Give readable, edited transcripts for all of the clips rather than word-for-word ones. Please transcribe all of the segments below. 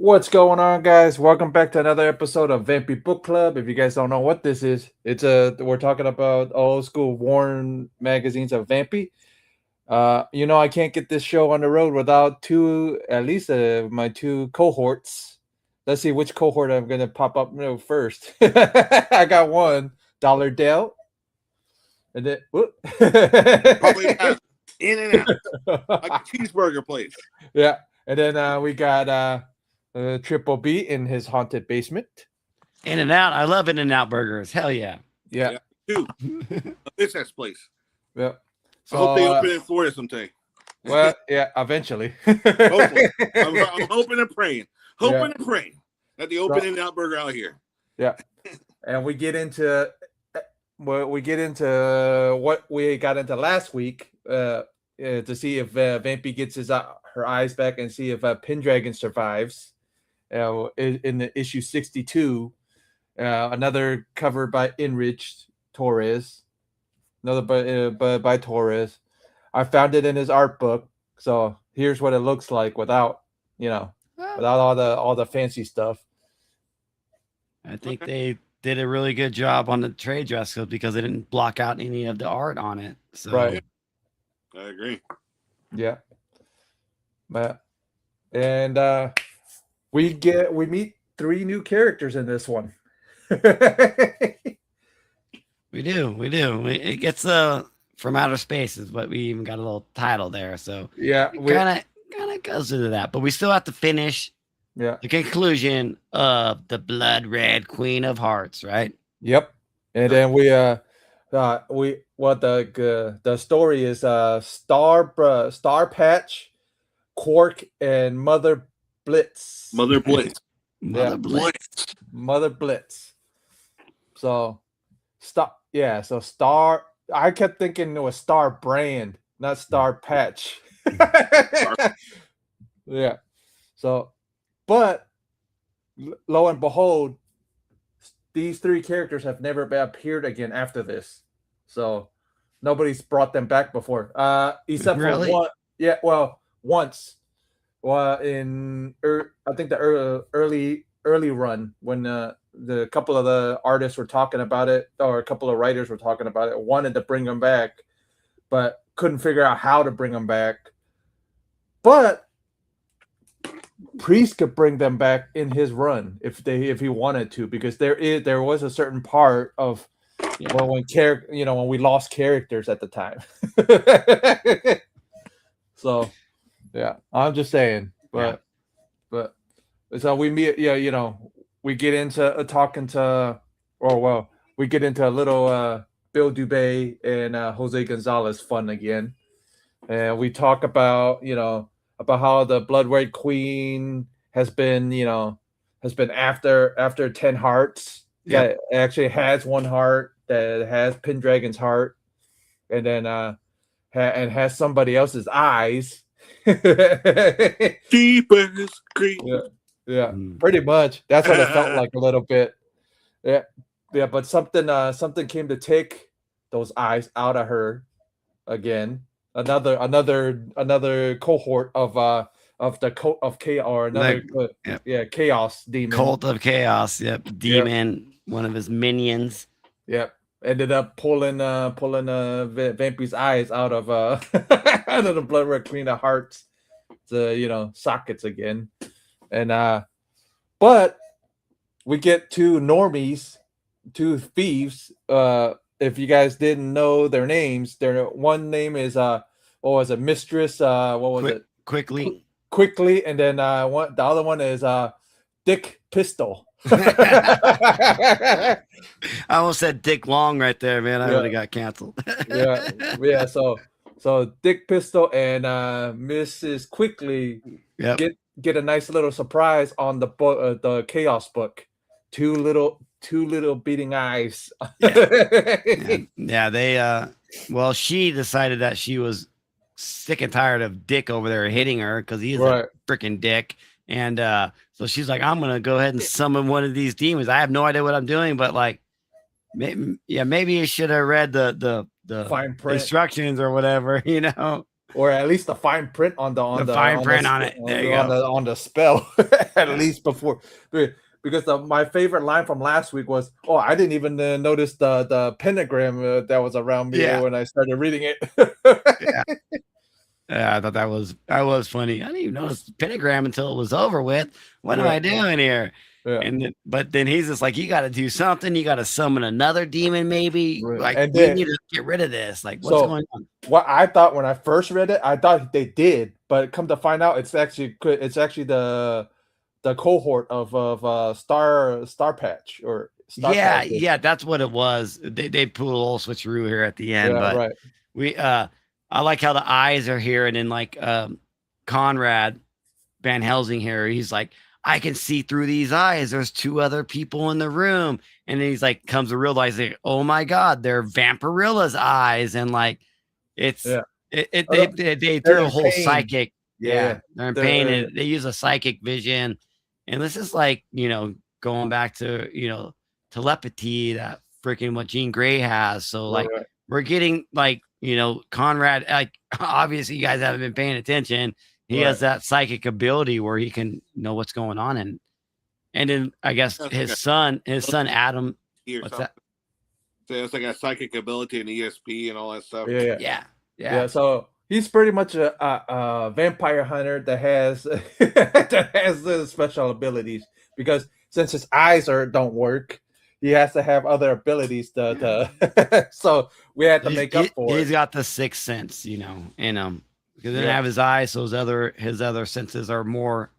What's going on, guys? Welcome back to another episode of Vampirella Book Club. If you guys don't know what this is, we're talking about old school worn magazines of Vampy. I can't get this show on the road without my two cohorts. Let's see which cohort I'm gonna pop up first. I got one, Dollar Dale, and then Probably not. In and out like a cheeseburger place. Yeah, and then we got Triple B in his haunted basement. In and Out. I love In and Out burgers. Hell yeah. Yeah. Two. It's that place. Yeah. So, I hope they open in Florida someday. Well, yeah, eventually. Hopefully. I'm hoping and praying. And praying that they open In and Out burger out here. Yeah. And we get into what we got into last week to see if Vampy gets her eyes back and see if Pendragon survives. In the issue 62, another cover by Enrich Torres, another by Torres. I found it in his art book, so here's what it looks like without all the fancy stuff. I think they did a really good job on the trade dress because they didn't block out any of the art on it. So right, I agree. Yeah, and we meet three new characters in this one. we do. It gets from outer space is what we even got a little title there. So yeah, kind of goes into that, but we still have to finish the conclusion of the Blood Red Queen of Hearts, right? Yep. And then the story is Starpach, Quark, and Mother Blitz. Mother Blitz. Mother Blitz. So Star. I kept thinking it was Star Brand, not Star Patch. Yeah. So, but lo and behold, these three characters have never appeared again after this. So nobody's brought them back before. Except for one. Yeah. Well, once. Well, I think the early run when the couple of the artists were talking about it, or a couple of writers were talking about it, wanted to bring them back, but couldn't figure out how to bring them back. But Priest could bring them back in his run if he wanted to, because there was a certain part of when we lost characters at the time. So. Yeah, I'm just saying, but so we meet. Yeah, we get into we get into a little Bill Dube and Jose Gonzalez fun again, and we talk about how the Blood Red Queen has been after 10 hearts. Yeah, actually has one heart that has Pendragon's heart, and then and has somebody else's eyes. Deepest creep. Yeah, pretty much. That's what it felt like a little bit. Yeah, but something came to take those eyes out of her again. Another cohort of chaos, or another chaos demon. Cult of Chaos. Yep, demon. One of his minions. Yep. Ended up pulling Vampy's eyes out of out of the Blood Red Queen of Hearts, sockets again, and but we get two normies, two thieves. If you guys didn't know their names, one name is Mistress. What was it? Quickly, and then the other one is Dick Pistol. I almost said Dick Long right there, man. I would have got canceled. yeah. So Dick Pistol and Mrs. Quickly get a nice little surprise on the book, the Chaos book. Two little beating eyes. They she decided that she was sick and tired of Dick over there hitting her because he's a freaking dick. And so she's like, I'm gonna go ahead and summon one of these demons. I have no idea what I'm doing, but maybe you should have read the fine print instructions or whatever, or at least the fine print on the fine print on it. There you go. On the spell, at least before. Because my favorite line from last week was, "Oh, I didn't even notice the pentagram that was around me when I started reading it." Yeah, I thought that was funny. I didn't even notice the pentagram until it was over with. What am I doing here? Yeah. But then he's just like, you got to do something. You got to summon another demon, maybe. Like, and we need to get rid of this. Like, what's going on? What I thought when I first read it, I thought they did, but come to find out, it's actually the cohort of starpach or Starpach. Yeah, that's what it was. They pull a little switcheroo here at the end, but I like how the eyes are here, and then like Conrad Van Helsing here, he's like, I can see through these eyes. There's two other people in the room, and then he's like, comes to realize, like, oh my god, they're Vampirilla's eyes, and like they threw a whole psychic. Yeah, they're in pain, and they use a psychic vision, and this is like, going back to telepathy, that freaking what Jean Grey has. So like we're getting like Conrad, like obviously you guys haven't been paying attention. He has that psychic ability where he can know what's going on, and then I guess his son Adam. What's that? So it's like a psychic ability and ESP and all that stuff. Yeah. So he's pretty much a vampire hunter that has the special abilities, because since his eyes don't work, he has to have other abilities to so we had to make up for it. He's got the sixth sense, in him. Because he doesn't have his eyes, so his other senses are more,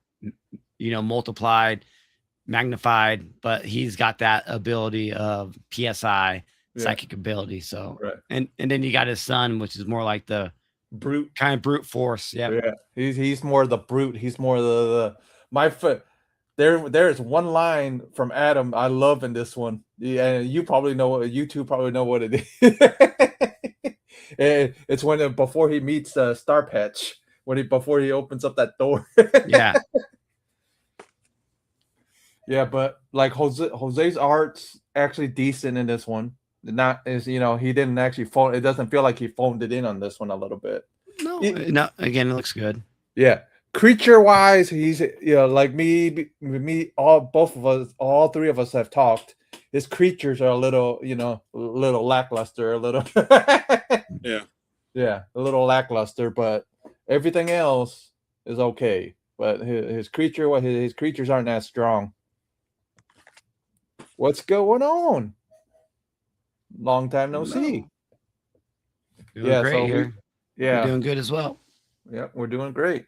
multiplied, magnified. But he's got that ability of PSI, psychic ability. So, and then you got his son, which is more like the brute force. Yeah, he's more the brute. He's more the my foot. There's one line from Adam I love in this one. Yeah, you two probably know what it is. It's when before he meets Starpach, before he opens up that door. But like Jose's art's actually decent in this one. He didn't actually phone. It doesn't feel like he phoned it in on this one a little bit. No. Again, it looks good. Yeah. Creature wise, he's like me, all three of us have talked. His creatures are a little lackluster, a little a little lackluster, but everything else is okay. But his creatures aren't that strong. What's going on? Long time no see. Doing great here. We're doing good as well. Yeah, we're doing great.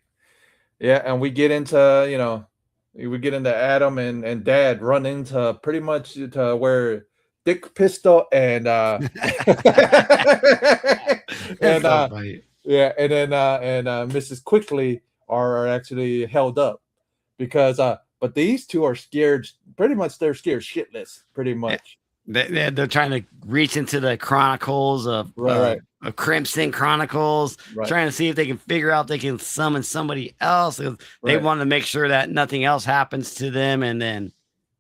Yeah, and we get into Adam and Dad run into pretty much to where Dick Pistol and Mrs. Quickly are actually held up because but these two are scared. Pretty much, they're scared shitless. Pretty much. They're trying to reach into the chronicles of Crimson Chronicles, trying to see if they can figure out they can summon somebody else. They want to make sure that nothing else happens to them, and then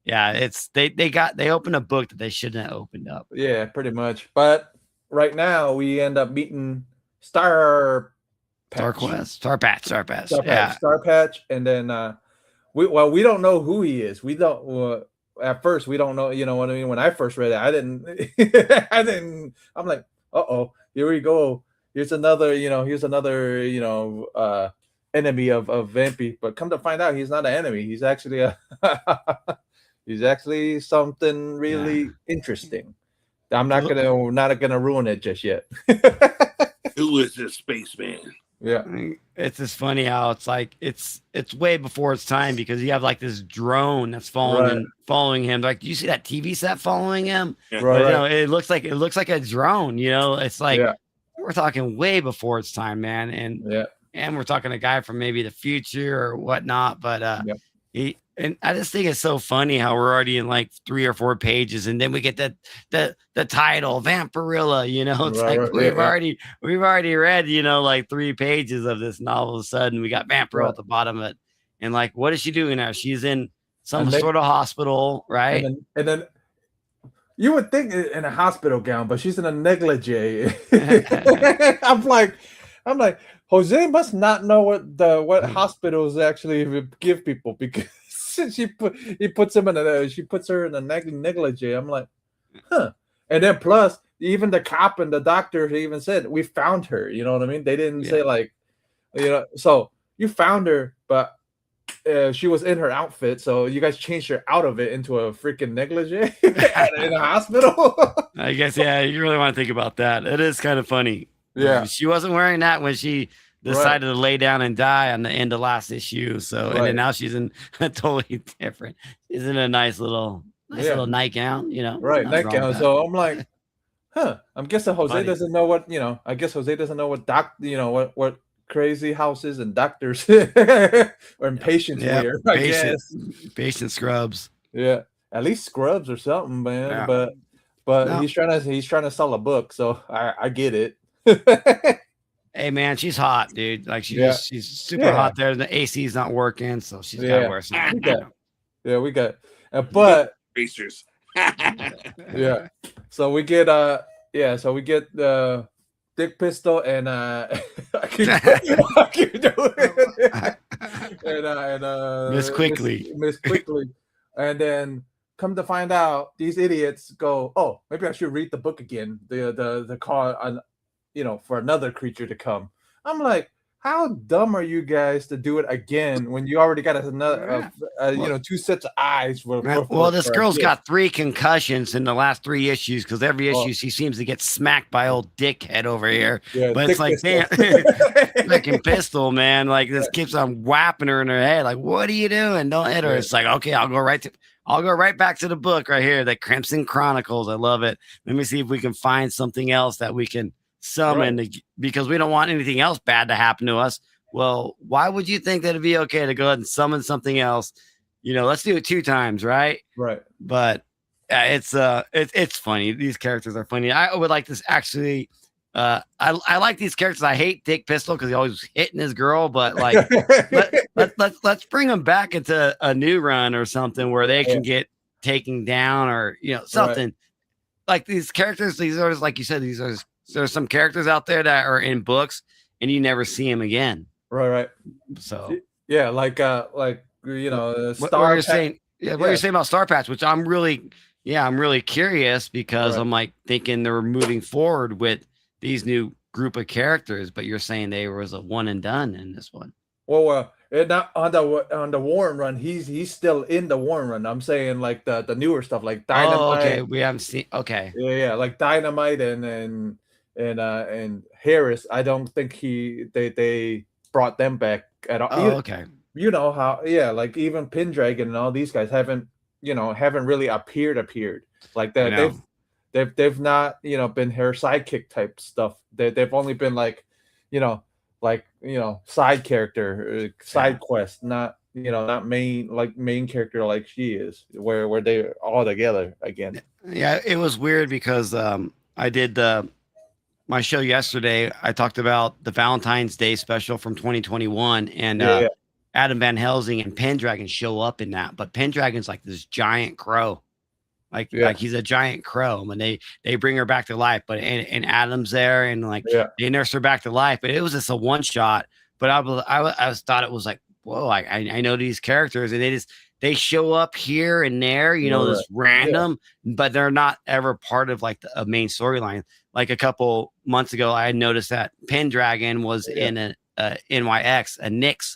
they opened a book that they shouldn't have opened up. Yeah, pretty much. But right now we end up meeting Starpach, and then we don't know who he is. We don't. At first, we don't know. You know what I mean? When I first read it, I didn't. I'm like, uh-oh, here we go. Here's another. Enemy of Vampy. But come to find out, he's not an enemy. He's actually he's actually something really interesting. I'm not gonna ruin it just yet. Who is this spaceman? Yeah, it's just funny how it's like it's way before its time, because you have like this drone that's following him. Like, do you see that TV set following him? Right. It looks like a drone. It's like we're talking way before its time, man. And we're talking a guy from maybe the future or whatnot. But and I just think it's so funny how we're already in like 3 or 4 pages, and then we get the title Vampirella. We've already read like 3 pages of this, and all of a sudden we got Vampirella at the bottom of it. And like, what is she doing now? She's in some sort of hospital, right? And then you would think in a hospital gown, but she's in a negligee. I'm like, Jose must not know what hospitals actually give people, because she puts her in a negligee. I'm like, huh. And then plus, even the cop and the doctor even said, we found her. You know what I mean? They didn't say like, so you found her, but she was in her outfit, so you guys changed her out of it into a freaking negligee in a hospital. I guess, yeah, you really want to think about that. It is kind of funny. Yeah. She wasn't wearing that when she decided to lay down and die on the end of last issue. So, and then now she's in a totally different. She's in a nice little nightgown, Right, nightgown. So I'm like, huh. I'm guessing Jose doesn't know what, I guess Jose doesn't know what what crazy houses and doctors or patients wear. Patient scrubs. Yeah, at least scrubs or something, man. Yeah. But he's trying to sell a book, so I get it. Hey man, she's hot, dude. Like she's super hot there. The AC is not working, so she's got to wear something. We got but pastures. Yeah. So we get the Dick Pistol and I keep doing it. and Miss Quickly. And then come to find out, these idiots go, oh, maybe I should read the book again. The call on, for another creature to come. I'm like, how dumb are you guys to do it again when you already got another, two sets of eyes? This girl's got 3 concussions in the last 3 issues, because every issue she seems to get smacked by old dickhead over here. Yeah, but it's like, damn, freaking pistol, man. Like, this keeps on whapping her in her head. Like, what are you doing? Don't hit her. Yeah. It's like, okay, I'll go right back to the book right here, the Crimson Chronicles. I love it. Let me see if we can find something else that we can summon, because we don't want anything else bad to happen to us. Well, why would you think that it'd be okay to go ahead and summon something else? Let's do it 2 times, right? Right. But it's funny. These characters are funny. I would like this actually. I like these characters. I hate Dick Pistol because he's always hitting his girl, but like let's bring them back into a new run or something where they can get taken down, or something like these characters. These are, like you said, there's some characters out there that are in books and you never see them again. Right. So yeah, like what you're saying about Starpach, which I'm really curious, because I'm like thinking they're moving forward with these new group of characters, but you're saying they was a one and done in this one. Well, not on the Warren run. He's still in the Warren run. I'm saying like the newer stuff, like Dynamite. Oh, okay. We haven't seen. Okay. Yeah, like Dynamite and Harris. I don't think they brought them back at all. Oh, okay. You know how? Yeah, like even Pendragon and all these guys haven't really appeared like that. They've not been her sidekick type stuff. They've only been like side character, side quest, not main character like she is, where they're all together again. Yeah, it was weird because I did my show yesterday. I talked about the Valentine's Day special from 2021, and Adam Van Helsing and Pendragon show up in that, but Pendragon's like this giant crow. Like he's a giant crow, and they bring her back to life. But and Adam's there, and they nurse her back to life. But it was just a one shot. But I thought it was like, whoa, I know these characters, and they show up here and there, this random, but they're not ever part of like a main storyline. Like a couple months ago, I had noticed that Pendragon was in a NYX, a Nyx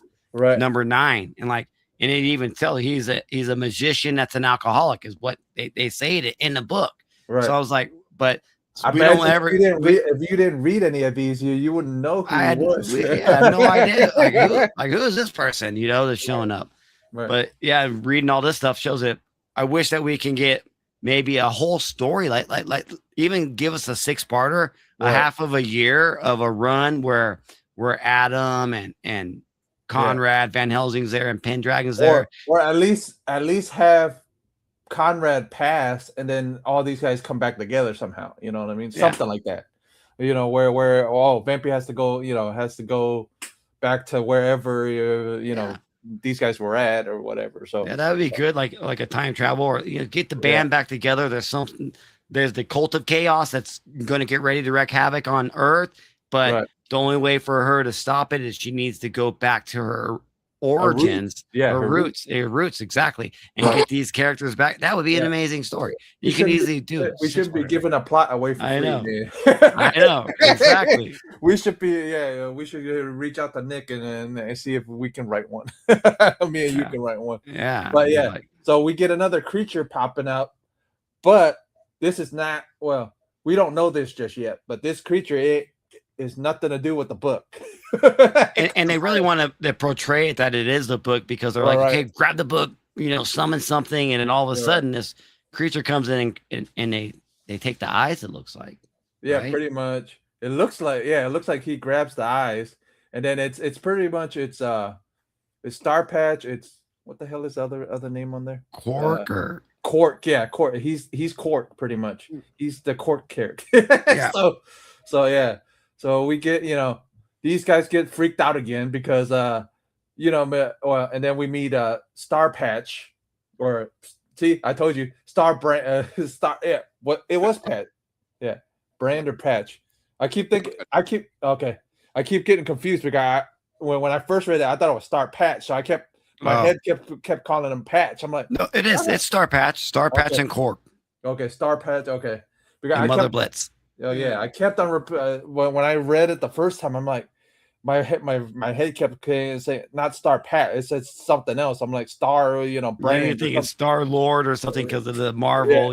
number 9, and like. And it even tell he's a magician that's an alcoholic, is what they say it in the book. Right. So I was like, but we don't ever. If you didn't read any of these, you wouldn't know who he was. I had no idea. Like who is this person? That's showing up. Right. But yeah, reading all this stuff shows it. I wish that we can get maybe a whole story, like even give us a 6-parter, a half of a year of a run where Adam and Conrad Van Helsing's there and Pendragon's there, or at least have Conrad pass and then all these guys come back together somehow. You know what I mean? Something like that. Where Vampy has to go back to wherever these guys were at or whatever. So that would be good, like a time travel, or get the band back together. There's the Cult of Chaos that's going to get ready to wreak havoc on Earth. But the only way for her to stop it is she needs to go back to her origins, her roots, exactly, and get these characters back. That would be an amazing story. You can easily do it. We shouldn't be giving a plot away for free. I know, exactly. We should we should reach out to Nick and see if we can write one. Me and you can write one. Yeah. But so we get another creature popping out, but this is not, well, we don't know this just yet, but this creature, it is nothing to do with the book. and they really want to portray it that it is the book, because they're like, okay, grab the book, summon something, and then all of a sudden this creature comes in and they take the eyes, it looks like. Yeah, pretty much. It looks like he grabs the eyes, and then it's pretty much it's Starpach. It's, what the hell is the other name on there? Quark. Quark, yeah, Quark. He's Quark, pretty much. He's the Quark character. So we get, these guys get freaked out again because and then we meet Starpach, or see, I told you, it was Pat. Yeah, Brand or Patch. I keep getting confused because when I first read it, I thought it was Starpach, so my head kept calling him Patch. I'm like, no, it is. It's Starpach and Quark. Okay, Starpach. Okay, because Mother Blitz. Oh yeah, I kept on when I read it the first time. I'm like, my head kept saying not Starpach. It says something else. I'm like Star, Brand. You think it's Star Lord or something because of the Marvel,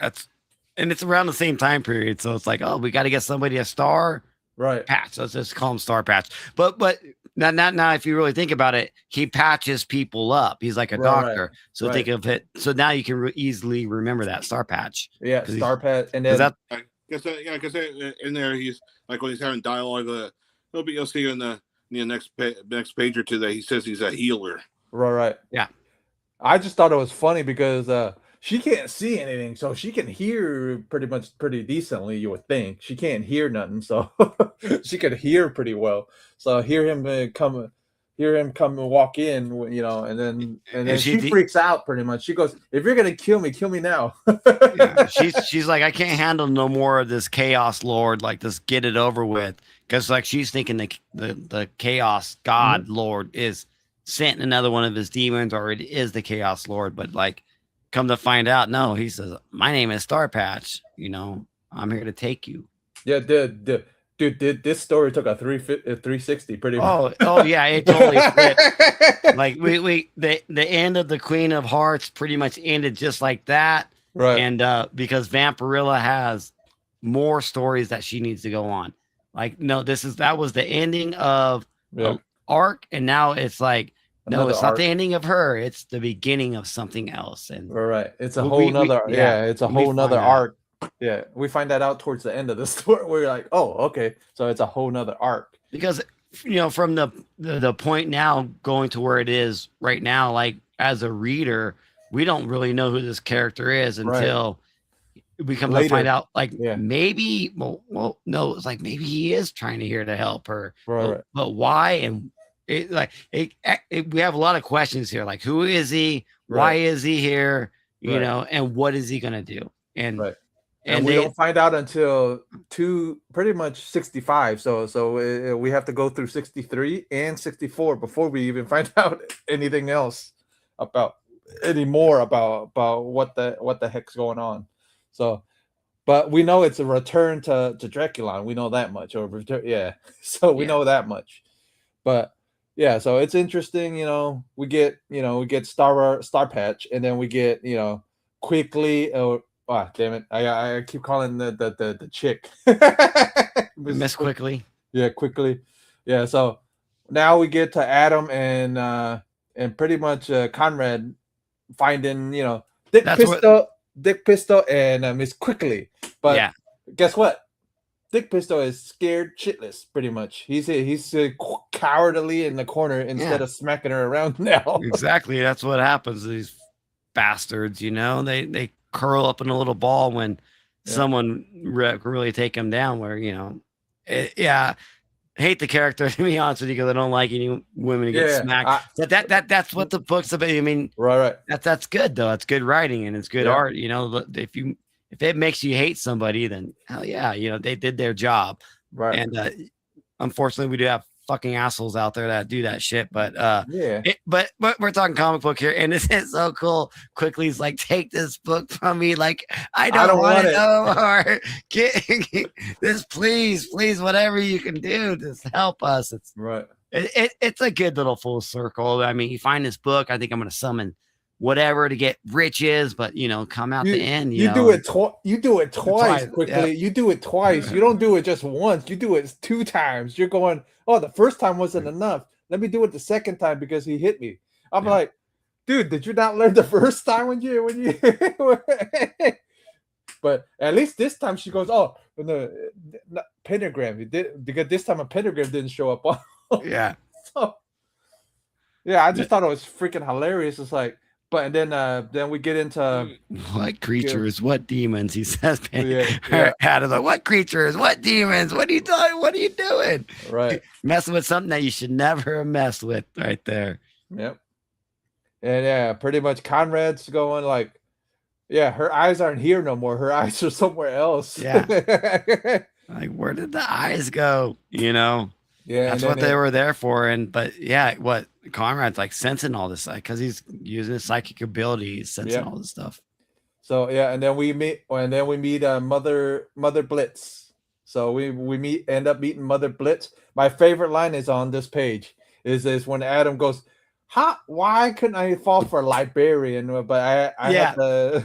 That's, and it's around the same time period, so it's like, oh, we got to get somebody a Star Patch. So let's just call him Starpach. But now, if you really think about it, he patches people up. He's like a doctor. So think of it. So now you can easily remember that Starpach. Yeah, Starpach, and then because in there he's like, when he's having dialogue, you'll see in the next page or two that he says he's a healer. Right. Yeah. I just thought it was funny because she can't see anything, so she can hear pretty decently. You would think she can't hear nothing, so she could hear pretty well. So hear him come and walk in, and then she freaks out pretty much. She goes, "If you're gonna kill me now." She's like, I can't handle no more of this Chaos Lord. Like, just get it over with, because like she's thinking the Chaos God Lord is sent another one of his demons, or it is the Chaos Lord. But like, come to find out, no, he says, my name is Starpach. I'm here to take you. Yeah, Dude, this story took a 360 pretty much. Oh yeah, it totally split. Like the end of the Queen of Hearts pretty much ended just like that. Right. And because Vampirella has more stories that she needs to go on. Like, no, that was the ending of the arc, and now it's like, no, it's not the ending of her, it's the beginning of something else. And it's a whole nother it's a whole nother arc. Yeah, we find that out towards the end of the story. We're like, oh, okay, so it's a whole nother arc. Because from the point now going to where it is right now, like as a reader, we don't really know who this character is until we come to find out. Like maybe, well, no, it's like maybe he is trying to here to help her, but why? And we have a lot of questions here. Like, who is he? Why is he here? And what is he gonna do? And we don't find out until pretty much 65. So we have to go through 63 and 64 before we even find out anything else about what the heck's going on. So, but we know it's a return to Draculon. We know that much. So we know that much. But yeah, so it's interesting. We get Starpach, and then we get quickly. Oh, damn it. I keep calling the chick. Miss Quickly. Yeah, Quickly. Yeah, so now we get to Adam and pretty much Conrad finding, Dick Pistol and Miss Quickly. But guess what? Dick Pistol is scared shitless, pretty much. He's cowardly in the corner instead of smacking her around now. Exactly. That's what happens. These bastards, they curl up in a little ball when someone really take them down. Where hate the character, to be honest with you, because I don't like any women to get smacked. That's what the book's about. I mean, that's good though. It's good writing and it's good art. If it makes you hate somebody, then hell yeah, they did their job. Right. And unfortunately, we do have fucking assholes out there that do that shit. But yeah, but we're talking comic book here, and this is so cool. Quickly, he's like, take this book from me. Like, I don't want it no more. Get this, please, whatever you can do, just help us. It's right. It's a good little full circle. I mean, you find this book, I think I'm gonna summon whatever to get riches, but come out the end. You do it twice quickly. Yeah. You do it twice. You don't do it just once. You do it 2 times. You're going, oh, the first time wasn't enough. Let me do it the second time because he hit me. I'm like, dude, did you not learn the first time when you But at least this time she goes, oh, the pentagram. You did, because this time a pentagram didn't show up. Yeah. So, yeah, I just thought it was freaking hilarious. It's like, but then we get into what creatures, what demons? He says, yeah. Out of the what creatures, what demons? What are you doing? What are you doing? Right, messing with something that you should never mess with, right there. Yep. And yeah, pretty much Conrad's going like, yeah, her eyes aren't here no more. Her eyes are somewhere else. Yeah. Like, where did the eyes go? Yeah, that's what they were there for. But yeah, what Conrad's like sensing all this, like, because he's using his psychic abilities, sensing all this stuff. So yeah, and then we meet Mother Blitz. So we end up meeting Mother Blitz. My favorite line is on this page. Is when Adam goes, why couldn't I fall for a librarian? But I had the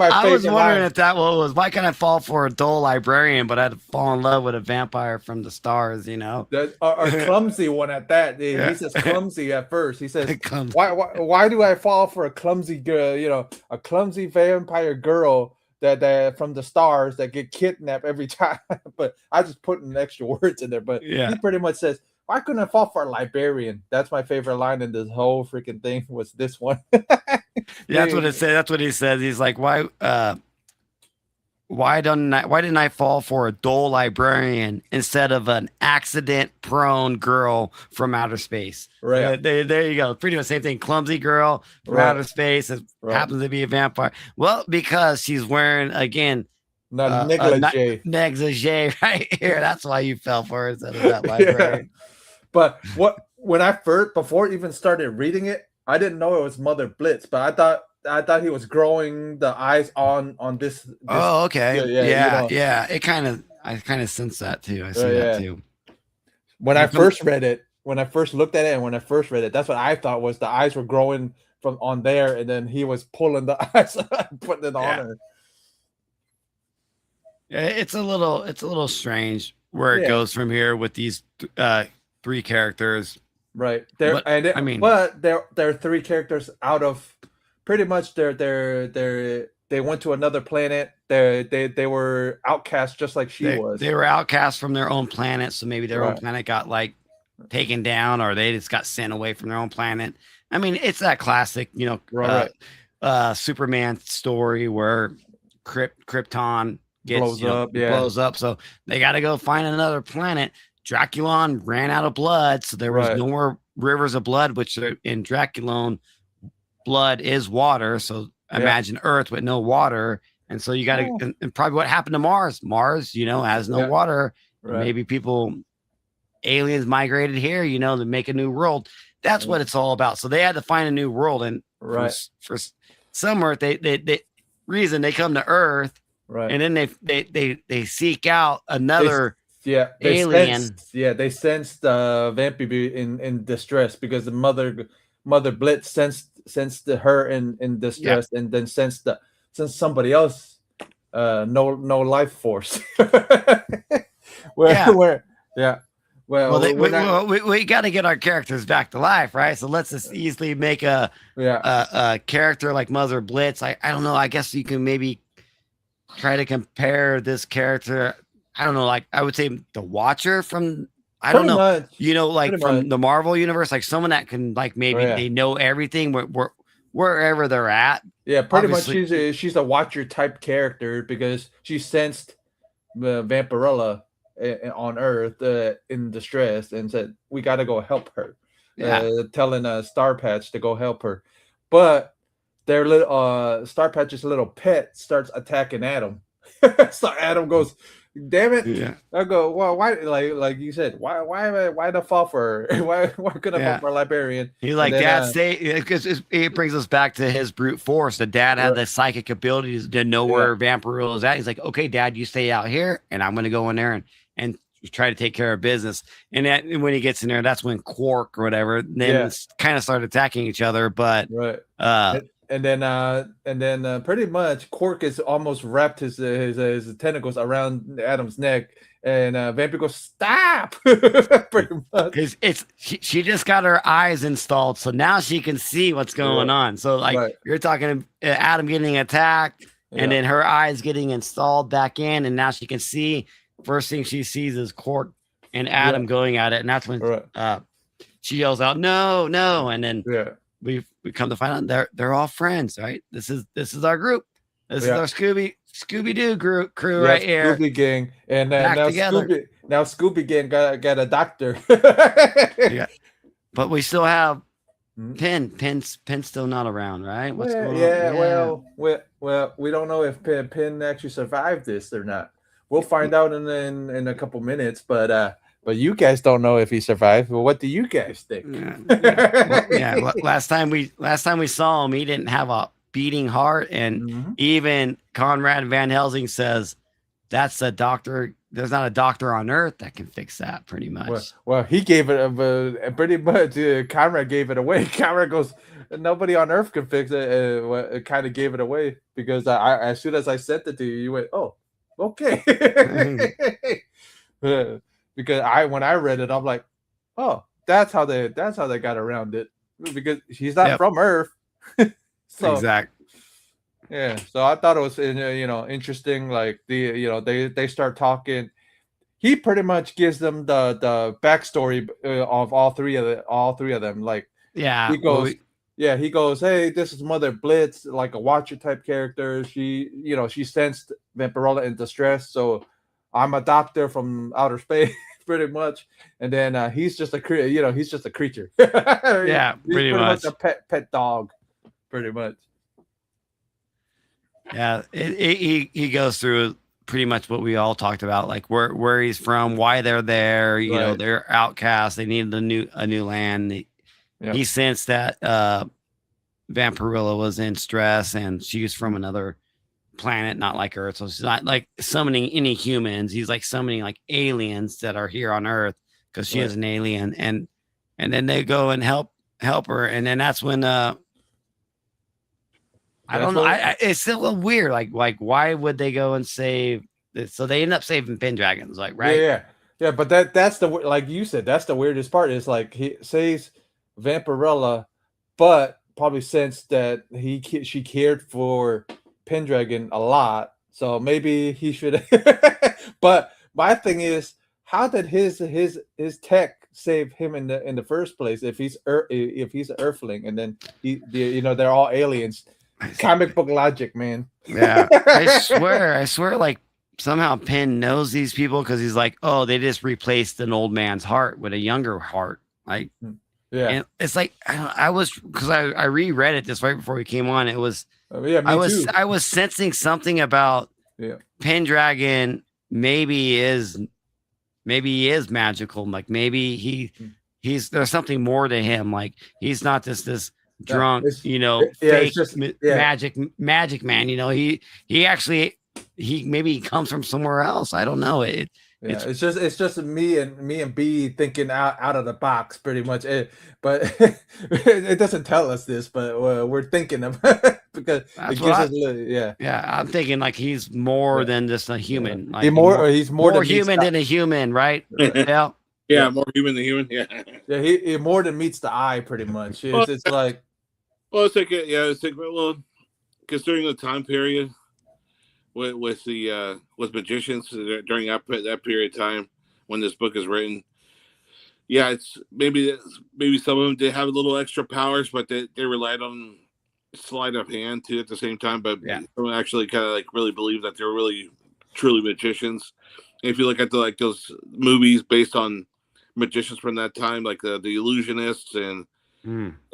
I was wondering if that was why can't I fall for a dull librarian, but I had to fall in love with a vampire from the stars, The clumsy one at that. He says clumsy at first. He says, why do I fall for a clumsy girl, a clumsy vampire girl that from the stars that get kidnapped every time? But I just put in extra words in there. But he pretty much says, why couldn't I fall for a librarian? That's my favorite line in this whole freaking thing was this one. That's what it said. That's what he says. He's like, why didn't I fall for a dull librarian instead of an accident-prone girl from outer space? Right. There you go. Pretty much the same thing. Clumsy girl from outer space that happens to be a vampire. Well, because she's wearing, again, negligee right here. That's why you fell for it instead of that librarian. But when I first, before I even started reading it, I didn't know it was Mother Blitz, but I thought he was growing the eyes on this. Oh, okay. Yeah. I kind of sense that too. I see that too. When I first read it, when I first looked at it, and when I first read it, that's what I thought was the eyes were growing from on there, and then he was pulling the eyes, putting it on her. Yeah, it's a little strange where it goes from here with these 3 characters. Right. But they're 3 characters out of pretty much they went to another planet. They were outcast just like she was. They were outcast from their own planet, so maybe their own planet got like taken down, or they just got sent away from their own planet. I mean, it's that classic, Superman story where Krypton blows up. So they got to go find another planet. Draculon ran out of blood, so there was no more rivers of blood, which in Draculon, blood is water. So imagine Earth with no water. And so you got to, and probably what happened to Mars. Mars, has no water. Right. Maybe aliens migrated here, to make a new world. That's what it's all about. So they had to find a new world. And for some Earth, they reason they come to Earth. Right. And then they seek out another alien. They sensed Vampy in distress because the Mother Blitz sensed her in distress, and then sensed somebody else no life force. We got to get our characters back to life, right? So let's just easily make a character like Mother Blitz. I don't know. I guess you can maybe try to compare this character. I don't know, like I would say the Watcher from the Marvel universe, like someone that can like maybe they know everything wherever they're at. Yeah, pretty much she's a Watcher type character because she sensed the Vampirella on Earth in distress and said we got to go help her. Telling Starpach to go help her, but their little Starpach's little pet starts attacking Adam. So Adam goes, damn it. Yeah. I go, well, why, like you said, why the fall for her? why could I fall for a librarian? He's like, Dad, stay, because it brings us back to his brute force. The dad had the psychic abilities to know where Vampirella is at. He's like, okay, Dad, you stay out here, and I'm going to go in there and try to take care of business. And when he gets in there, that's when Quark or whatever, then kind of start attacking each other. But and then pretty much Quark is almost wrapped his tentacles around Adam's neck, and Vampire goes, stop. Pretty much, because she just got her eyes installed, so now she can see what's going on. So like you're talking Adam getting attacked, and then her eyes getting installed back in, and now she can see. First thing she sees is Quark and Adam going at it, and that's when she yells out, "No, no!" And then we come to find out they're all friends, right? This is our group. This is our Scooby Doo crew right here. Scooby gang, and now Scooby gang got a doctor. But we still have Pen's still not around, right? What's going on? Well, we don't know if Penn actually survived this or not. We'll find out in a couple minutes, but you guys don't know if he survived. Well, what do you guys think? Last time we saw him, he didn't have a beating heart, and even Conrad Van Helsing says that's a doctor. There's not a doctor on Earth that can fix that. Pretty much. Well, he gave it pretty much. Conrad gave it away. Conrad goes, nobody on Earth can fix it. It kind of gave it away because as soon as I sent it to you, you went, oh. Okay. Because when I read it, I'm like, oh, that's how they got around it, because he's not from Earth. So exactly. Yeah. So I thought it was interesting. Like they start talking. He pretty much gives them the backstory of all three of them. Like he goes. He goes, hey, this is Mother Blitz, like a Watcher type character. She sensed Vampirella in distress, so I'm a doctor from outer space, pretty much. And then he's just a creature. Yeah, he's pretty much a pet dog, pretty much. Yeah, he goes through pretty much what we all talked about, like where he's from, why they're there. You know, they're outcasts. They needed a new land. He sensed that Vampirella was in stress, and she's from another planet, not like Earth. So she's not like summoning any humans. He's like summoning like aliens that are here on Earth, because she is an alien. And then they go and help her. And then that's when I don't know. It's still a little weird. Like why would they go and save? So they end up saving Pendragons, like, right? Yeah. But that's the, like you said, that's the weirdest part. Is like he saves Vampirella, but probably sensed that she cared for Pendragon a lot, so maybe he should. But my thing is, how did his tech save him in the first place if he's an Earthling, and then they're all aliens? Comic book logic, man. Yeah, I swear, like somehow Penn knows these people, because he's like, oh, they just replaced an old man's heart with a younger heart, like. Yeah, and it's like I reread it just right before we came on. It was I was sensing something about Pendragon. Maybe he is magical. Like maybe he's there's something more to him. Like he's not just this drunk, fake magic man. He actually maybe he comes from somewhere else. I don't know. It's just me and B thinking out of the box, pretty much. But it doesn't tell us this, but we're thinking of because it gives us, I'm thinking like he's more than just a human. Like he's more human than a human, right? Yeah, more human than human. Yeah, he more than meets the eye, pretty much. It's like, well, it's like considering the time period. With magicians during that period of time when this book is written, it's maybe some of them did have a little extra powers, but they relied on sleight of hand too at the same time. But someone actually kind of like really believe that they were really truly magicians. And if you look at those movies based on magicians from that time, like the Illusionists and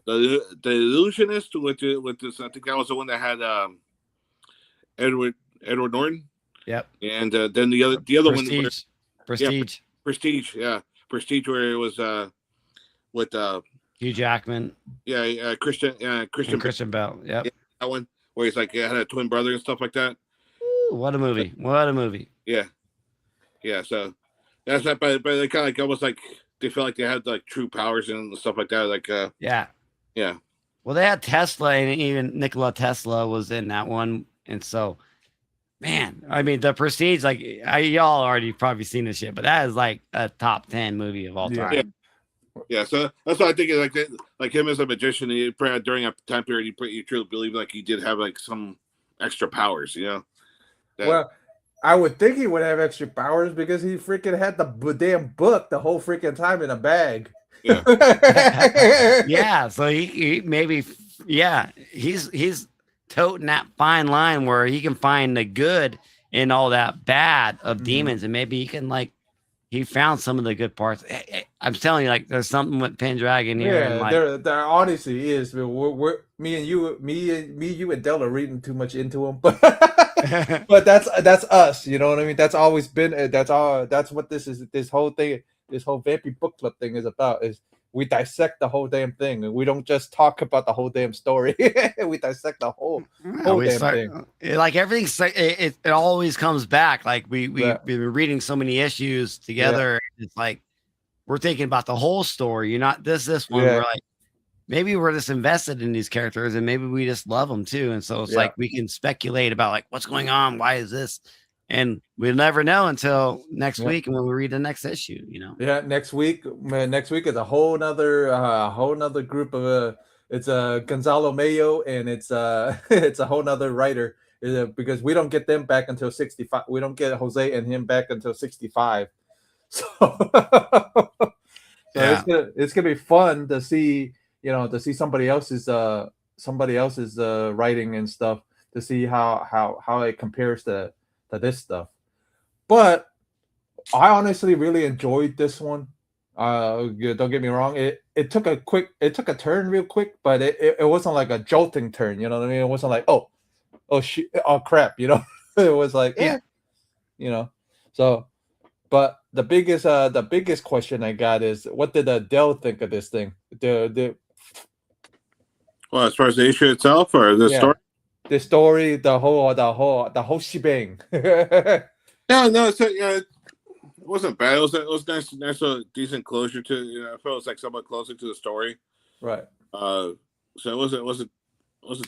the Illusionist with this, I think that was the one that had Edward Norton. Yep. And then the other one, Prestige. Prestige, where it was with Hugh Jackman. Yeah, Christian Bale. Yep. Yeah, that one where he's like had a twin brother and stuff like that. Ooh, what a movie! What a movie! Yeah. So that's that. But they kind of like almost like they felt like they had like true powers and stuff like that. Like yeah. Well, they had Tesla, and even Nikola Tesla was in that one, and so. Man, I mean, The Prestige, like y'all already probably seen this shit, but that is like a top 10 movie of all time. Yeah. So that's what I think. Like him as a magician, during a time period, you truly believe like he did have like some extra powers, you know. Well, I would think he would have extra powers because he freaking had the damn book the whole freaking time in a bag. Yeah. Yeah. So he maybe, he's toting that fine line where he can find the good in all that bad of demons, and maybe he can he found some of the good parts. I'm telling you, like there's something with Pendragon here. Yeah, and there honestly is. We're me and you and Del are reading too much into him, but but that's us. You know what I mean? That's always been. That's what this is. This whole thing, this whole Vampy Book Club thing is about. Is we dissect the whole damn thing, and we don't just talk about the whole damn story. We dissect the whole damn thing. Like everything's it always comes back. Like we've been reading so many issues together. Yeah. It's like we're thinking about the whole story. You're not this one. Yeah. We're like maybe we're just invested in these characters, and maybe we just love them too. And so it's like we can speculate about like what's going on, why is this. And we'll never know until next week, and when we read the next issue, you know. Yeah, next week is a whole nother group of it's Gonzalo Mayo, and it's a whole nother writer because we don't get them back until 65. We don't get Jose and him back until 65. So, it's gonna be fun to see, somebody else's writing and stuff, to see how it compares to this stuff. But I honestly really enjoyed this one. Don't get me wrong. It took a turn real quick, but it wasn't like a jolting turn. You know what I mean? It wasn't like oh shit, oh crap. You know, it was like So, but the biggest question I got is, what did Adele think of this thing? Well, as far as the issue itself or the story. The story, the whole shebang. It wasn't bad. It was nice, decent closure to. I felt it was like somewhat closer to the story. Right. So it wasn't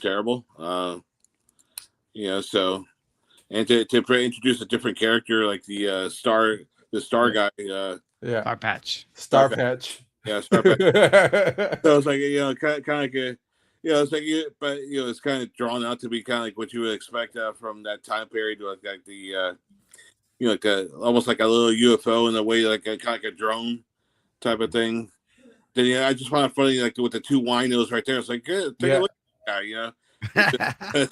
terrible. So, and to introduce a different character like the star guy. Starpach. Starpach. Yeah, Starpach. So it's like kind of like a. It's like but it's kind of drawn out to be kind of like what you would expect from that time period, like the almost like a little UFO in a way, like kind of like a drone type of thing. Then I just find it funny, like with the two winos right there. It's like, take a look at that guy,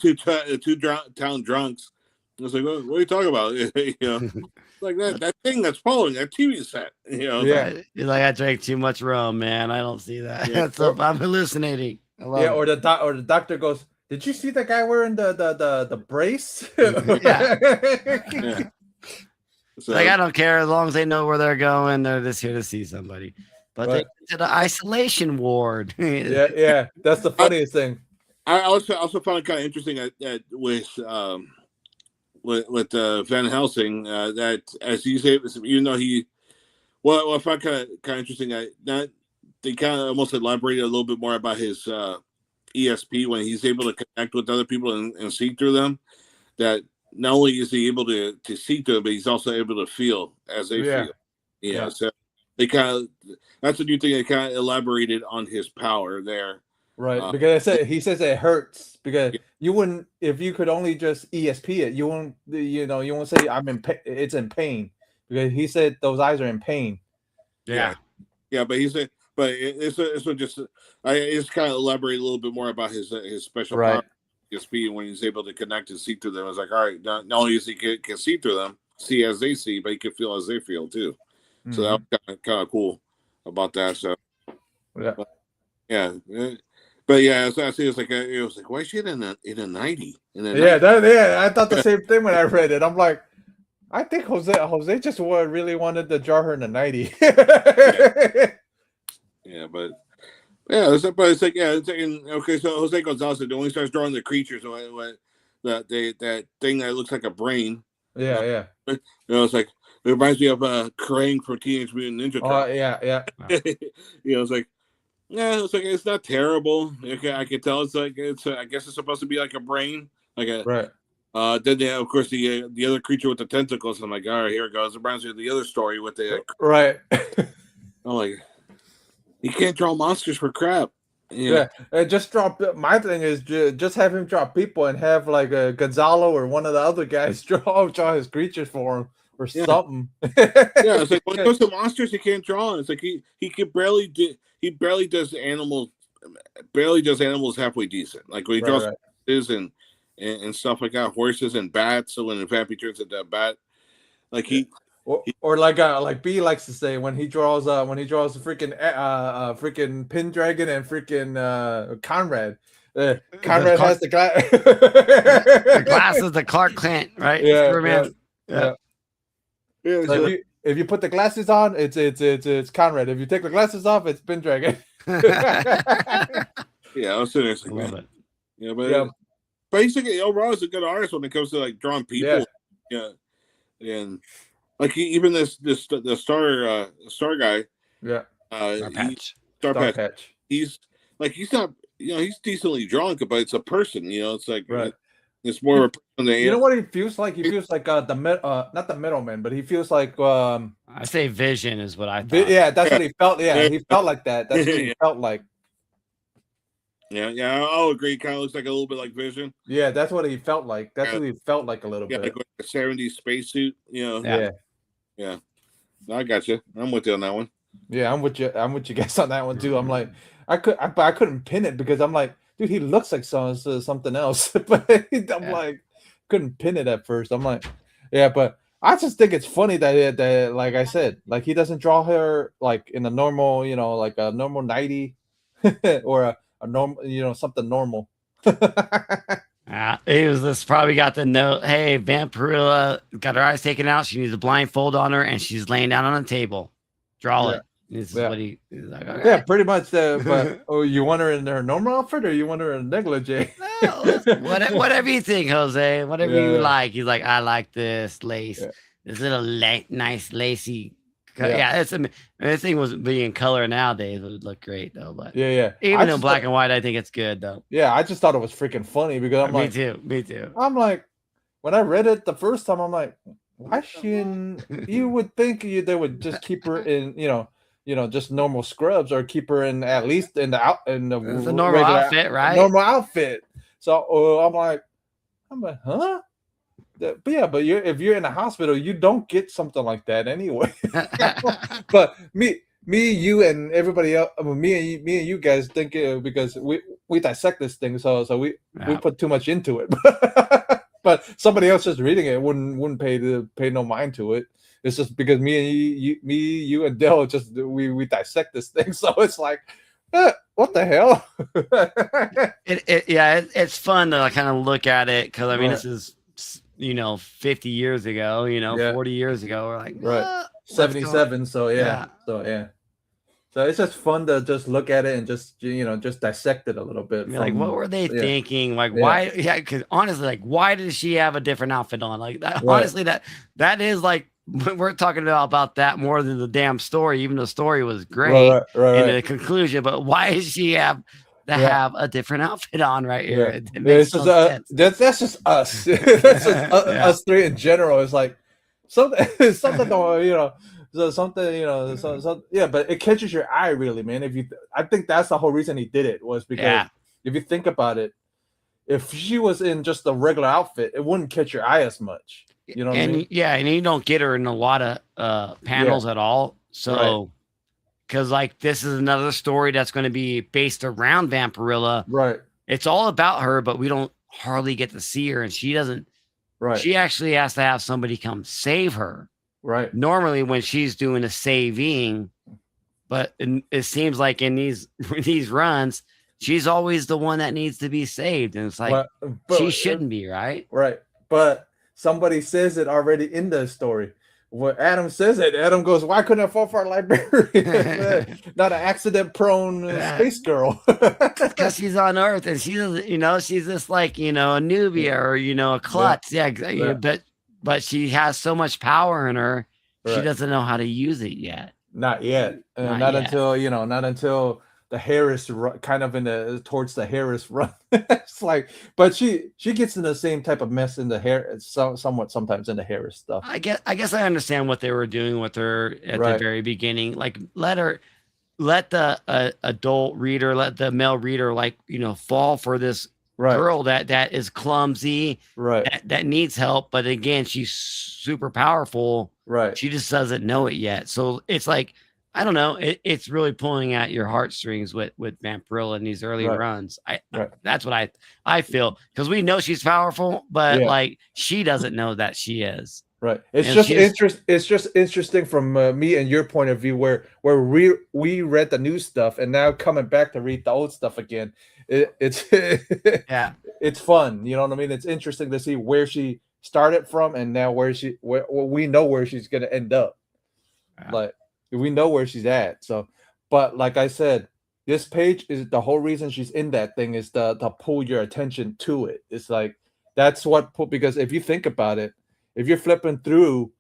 two town drunks. I was like, what are you talking about? Like that thing that's following that TV set. You're like, I drank too much rum, man. I don't see that. Yeah. I'm hallucinating. Or the doctor goes, did you see the guy wearing the brace? Yeah. So, like, I don't care as long as they know where they're going. They're just here to see somebody. But they went to the isolation ward. Yeah. That's the funniest thing. I also found it kind of interesting that with Van Helsing that, as you say, even though I found kind of interesting that they kind of almost elaborated a little bit more about his ESP, when he's able to connect with other people and see through them. That not only is he able to see through them, but he's also able to feel as they feel. Yeah. So they that's a new thing. They kind of elaborated on his power there. Right, because he says it hurts, because you wouldn't, if you could only just ESP it, you won't say it's in pain, because he said those eyes are in pain. Yeah, but he said. But it's kind of elaborate a little bit more about his special power, his speed, when he's able to connect and see through them. It's like, all right, not only is he can see through them, see as they see, but he can feel as they feel too. Mm-hmm. So that was kind of cool about that. So I see. It was like, why is she in a 90? I thought the same thing when I read it. I'm like, I think Jose just really wanted to draw her in the 90. Yeah, but it's like okay. So Jose Gonzalez when he starts drawing the creatures, that thing that looks like a brain. Yeah. It's like it reminds me of Krang from Teenage Mutant Ninja Turtles. Oh yeah. It's like it's not terrible. Okay, I can tell I guess it's supposed to be like a brain, like a right. Then they have, of course, the other creature with the tentacles. I'm like, all right, here it goes. It reminds me of the other story with the right. I'm like, you can't draw monsters for crap. Yeah, and just drop. My thing is just have him draw people and have like a Gonzalo or one of the other guys draw his creatures for him or something. It's like when it comes to monsters, he can't draw. It's like he barely does animals halfway decent. Like when he draws horses and stuff like that, horses and bats. So when the vampire turns into a bat, like or like B likes to say when he draws the freaking Pendragon and freaking Conrad. Conrad has the glasses, the Clark Kent, right? Yeah. So if you put the glasses on, it's Conrad. If you take the glasses off, it's Pendragon. I was sitting there like, man. Basically, overall, it's a good artist when it comes to like drawing people. And like even the star guy. Starpach. He's not, he's decently drawn, but it's a person. It's like it's more of a person than you know what he feels like? He feels like not the middleman, but he feels like I say Vision is what I thought. Yeah, that's what he felt. Yeah, he felt like that. That's what he felt like. Yeah, I'll agree. Kind of looks like a little bit like Vision. Yeah, that's what he felt like. That's what he felt like a little bit. Like a 70s spacesuit. Yeah. No, I got you. I'm with you on that one. Yeah, I'm with you guys on that one too. I'm like, I couldn't pin it because I'm like, dude, he looks like something else, but I'm like, couldn't pin it at first. I'm like, yeah, but I just think it's funny that like I said, like he doesn't draw her like in a normal, like a normal 90 or a normal, something normal. He was this probably got the note. Hey, Vampirella got her eyes taken out. She needs a blindfold on her, and she's laying down on a table. Draw it. This is what he's like. Okay. Yeah, pretty much. But you want her in her normal outfit, or you want her in negligee? Whatever you think, Jose. Whatever you like. He's like, I like this lace. This little nice lacy. This thing was being color nowadays. It would look great though. But even in black and white, I think it's good though. Yeah, I just thought it was freaking funny because I'm like, me too. I'm like, when I read it the first time, I'm like, why shouldn't you would think they would just keep her in, just normal scrubs or keep her in at least in the normal outfit, right? Normal outfit. So I'm like, huh? But if you're in a hospital, you don't get something like that anyway. But me, you, and everybody else, me and you guys think because we dissect this thing, so we put too much into it. But somebody else just reading it wouldn't pay no mind to it. It's just because me, you, and Dell just we dissect this thing, so it's like, what the hell? It's fun to kind of look at it because I mean this is 50 years ago, 40 years ago, we're like 77. So it's just fun to just look at it and just just dissect it a little bit. Like, what were they thinking? Like, why? Yeah, because honestly, like, why does she have a different outfit on? Like, that, honestly, that is like we're talking about that more than the damn story. Even the story was great in the conclusion, but why does she have have a different outfit on right here? It makes no sense. That's just us. That's just us three in general. It's like something going, but it catches your eye really, man. I think that's the whole reason he did it was because if you think about it, if she was in just a regular outfit, it wouldn't catch your eye as much. You know what I mean? Yeah, and you don't get her in a lot of panels at all. So, because like this is another story that's going to be based around Vampirella. Right. It's all about her, but we don't hardly get to see her, and she doesn't. Right. She actually has to have somebody come save her. Right. Normally, when she's doing a saving, but it seems like in these runs, she's always the one that needs to be saved, and it's like she shouldn't be, right? Right. But somebody says it already in the story. When Adam says it, Adam goes, "Why couldn't I fall for a librarian? Not an accident-prone space girl." Because she's on Earth and she's, you know, she's just like, you know, a nubia or, you know, a klutz. Yeah, exactly. But she has so much power in her, she doesn't know how to use it yet. Not yet. Not yet. Until, you know, not until the Harris kind of in the towards the Harris run. It's like, but she gets in the same type of mess in the hair, somewhat sometimes in the Harris stuff. I guess I understand what they were doing with her at the very beginning. Like, let the adult reader, let the male reader, like, you know, fall for this girl that is clumsy, that needs help, but again, she's super powerful. She just doesn't know it yet. So it's like, I don't know. It's really pulling at your heartstrings with Vampirella in these early runs. That's what I feel, because we know she's powerful, but like, she doesn't know that she is. Right. It's just interesting from me and your point of view, where we read the new stuff and now coming back to read the old stuff again. It's it's fun. You know what I mean? It's interesting to see where she started from and now where we know where she's gonna end up. Like, we know where she's at. So, but like I said, this page is the whole reason she's in that thing is to pull your attention to it. It's like, that's what because if you think about it, if you're flipping through,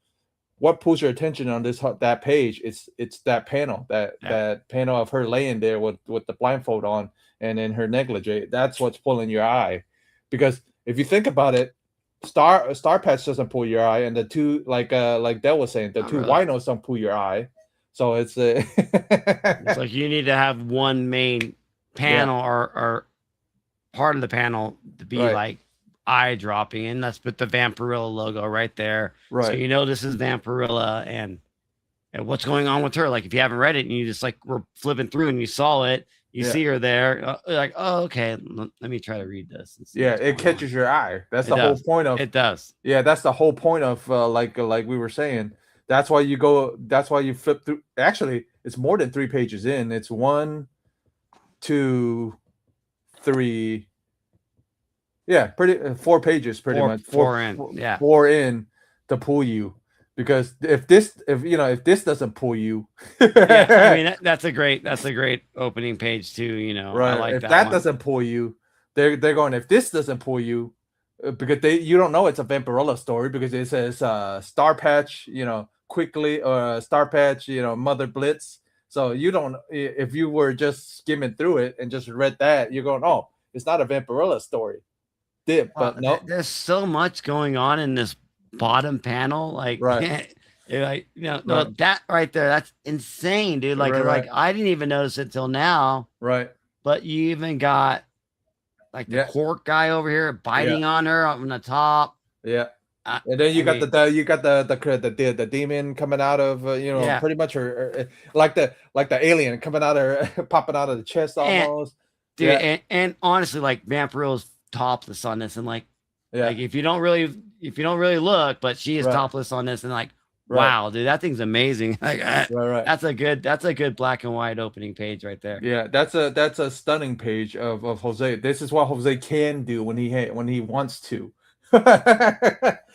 what pulls your attention on that page? It's that panel, that panel of her laying there with the blindfold on and in her negligee. That's what's pulling your eye, because if you think about it, Starpach doesn't pull your eye, and the two, like Del was saying, the two winos don't pull your eye. So it's it's like you need to have one main panel or part of the panel to be like eye dropping, and that's with the Vampirella logo right there. So you know this is Vampirella and what's going on with her. Like, if you haven't read it and you just like were flipping through and you saw it, you see her there, like, oh, okay, let me try to read this. It catches your eye. That's the whole point of it. Does. Yeah, that's the whole point of like we were saying. That's why you flip through. Actually, it's more than 3 pages in. It's 1, 2, 3. Yeah, 4 pages, pretty much. Four in to pull you, because if this doesn't pull you, I mean, that's a great opening page too. You know, I like if that doesn't pull you, they're going. If this doesn't pull you, because you don't know it's a Vampirella story, because it says Starpach, you know, quickly, or Starpach, you know, Mother Blitz. So you don't. If you were just skimming through it and just read that, you're going, oh, it's not a Vampirella story. But no, there's so much going on in this bottom panel, like like, you know, that right there, that's insane, dude. Like, I didn't even notice it till now, but you even got like the quark guy over here biting on her on the top, and then you got the demon coming out of you know, pretty much her, like the alien coming out of her, popping out of the chest almost, dude. And honestly, like, Vampirella's topless on this, and like if you don't really look, but she is topless on this, and like, wow, dude, that thing's amazing. Like, that's a good black and white opening page right there. Yeah, that's a stunning page of Jose. This is what Jose can do when he wants to.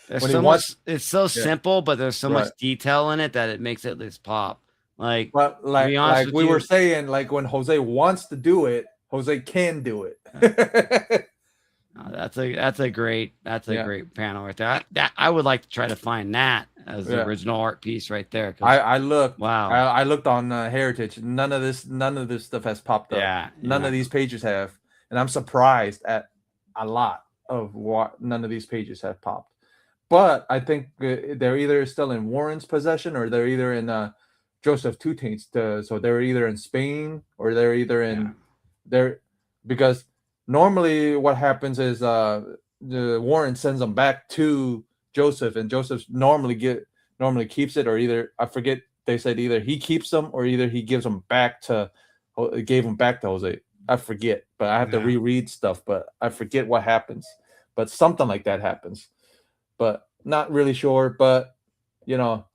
It's so simple, but there's so much detail in it that it makes it this pop. Like, but like we were saying, like, when Jose wants to do it, Jose can do it. That's a great panel right there. That I would like to try to find that as the original art piece right there. I looked. Wow. I looked on Heritage. None of this stuff has popped up. None of these pages have, and I'm surprised at a lot of what none of these pages have popped. But I think they're either still in Warren's possession, or they're either in Joseph Tutain's. So they're either in Spain, or they're either in there, because normally what happens is Warren sends them back to Joseph, and Joseph normally keeps it, or either, I forget, they said either he keeps them or either he gives them back to Jose. I forget, but I have to reread stuff, but I forget what happens. But something like that happens, but not really sure. But you know,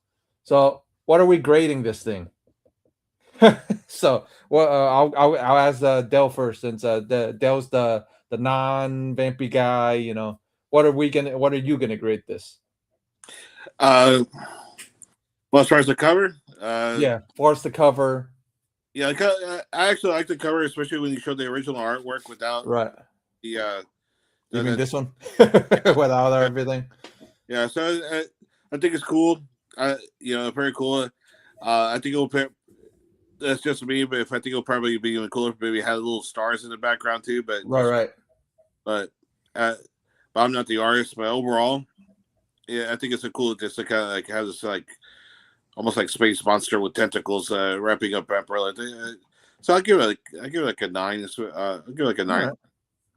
so what are we grading this thing? So, well, I'll ask Del first, since Del's the non-vampy guy. You know, What are you gonna grade this? Well, as far as the cover, yeah, as far as the cover, yeah, I actually like the cover, especially when you show the original artwork without the you mean this one without everything? Yeah, so I think it's cool. Very cool. I think it'll pay. That's just me, but if I think it'll probably be even cooler if maybe had little stars in the background too. But But I'm not the artist. But overall, yeah, I think it's a cool. Just to kind of like have this like almost like space monster with tentacles wrapping up Vampirella. So I'll give it like a 9. I'll give it like a 9.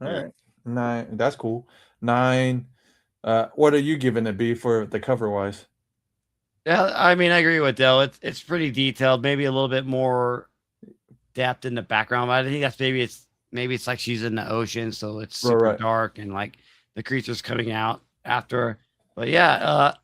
All right. 9. That's cool. 9. What are you giving it, B, for the cover wise? Yeah, I mean, I agree with Dell. It's pretty detailed, maybe a little bit more depth in the background. But I think that's maybe it's like she's in the ocean, so it's super dark and like the creatures coming out after her. But yeah,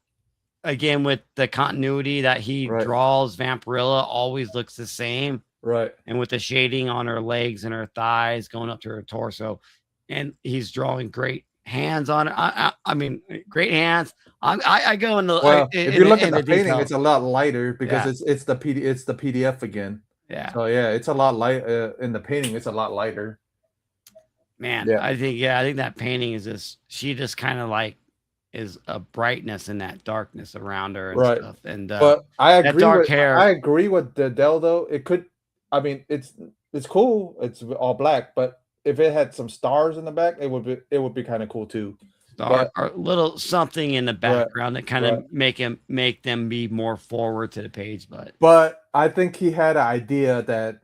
again with the continuity that he draws, Vampirella always looks the same. Right. And with the shading on her legs and her thighs going up to her torso. And he's drawing great hands on it. I mean, great hands. I go in the if you look at the painting, detail. It's a lot lighter because it's the PDF again. Yeah. So yeah, it's a lot light in the painting. It's a lot lighter. Man, I think that painting is just she just kind of like is a brightness in that darkness around her and stuff. And but I agree that dark hair. I agree with the Dell though. It could. I mean, it's cool. It's all black, but if it had some stars in the back, it would be kind of cool too. Or a little something in the background that kind of make them be more forward to the page. But I think he had an idea that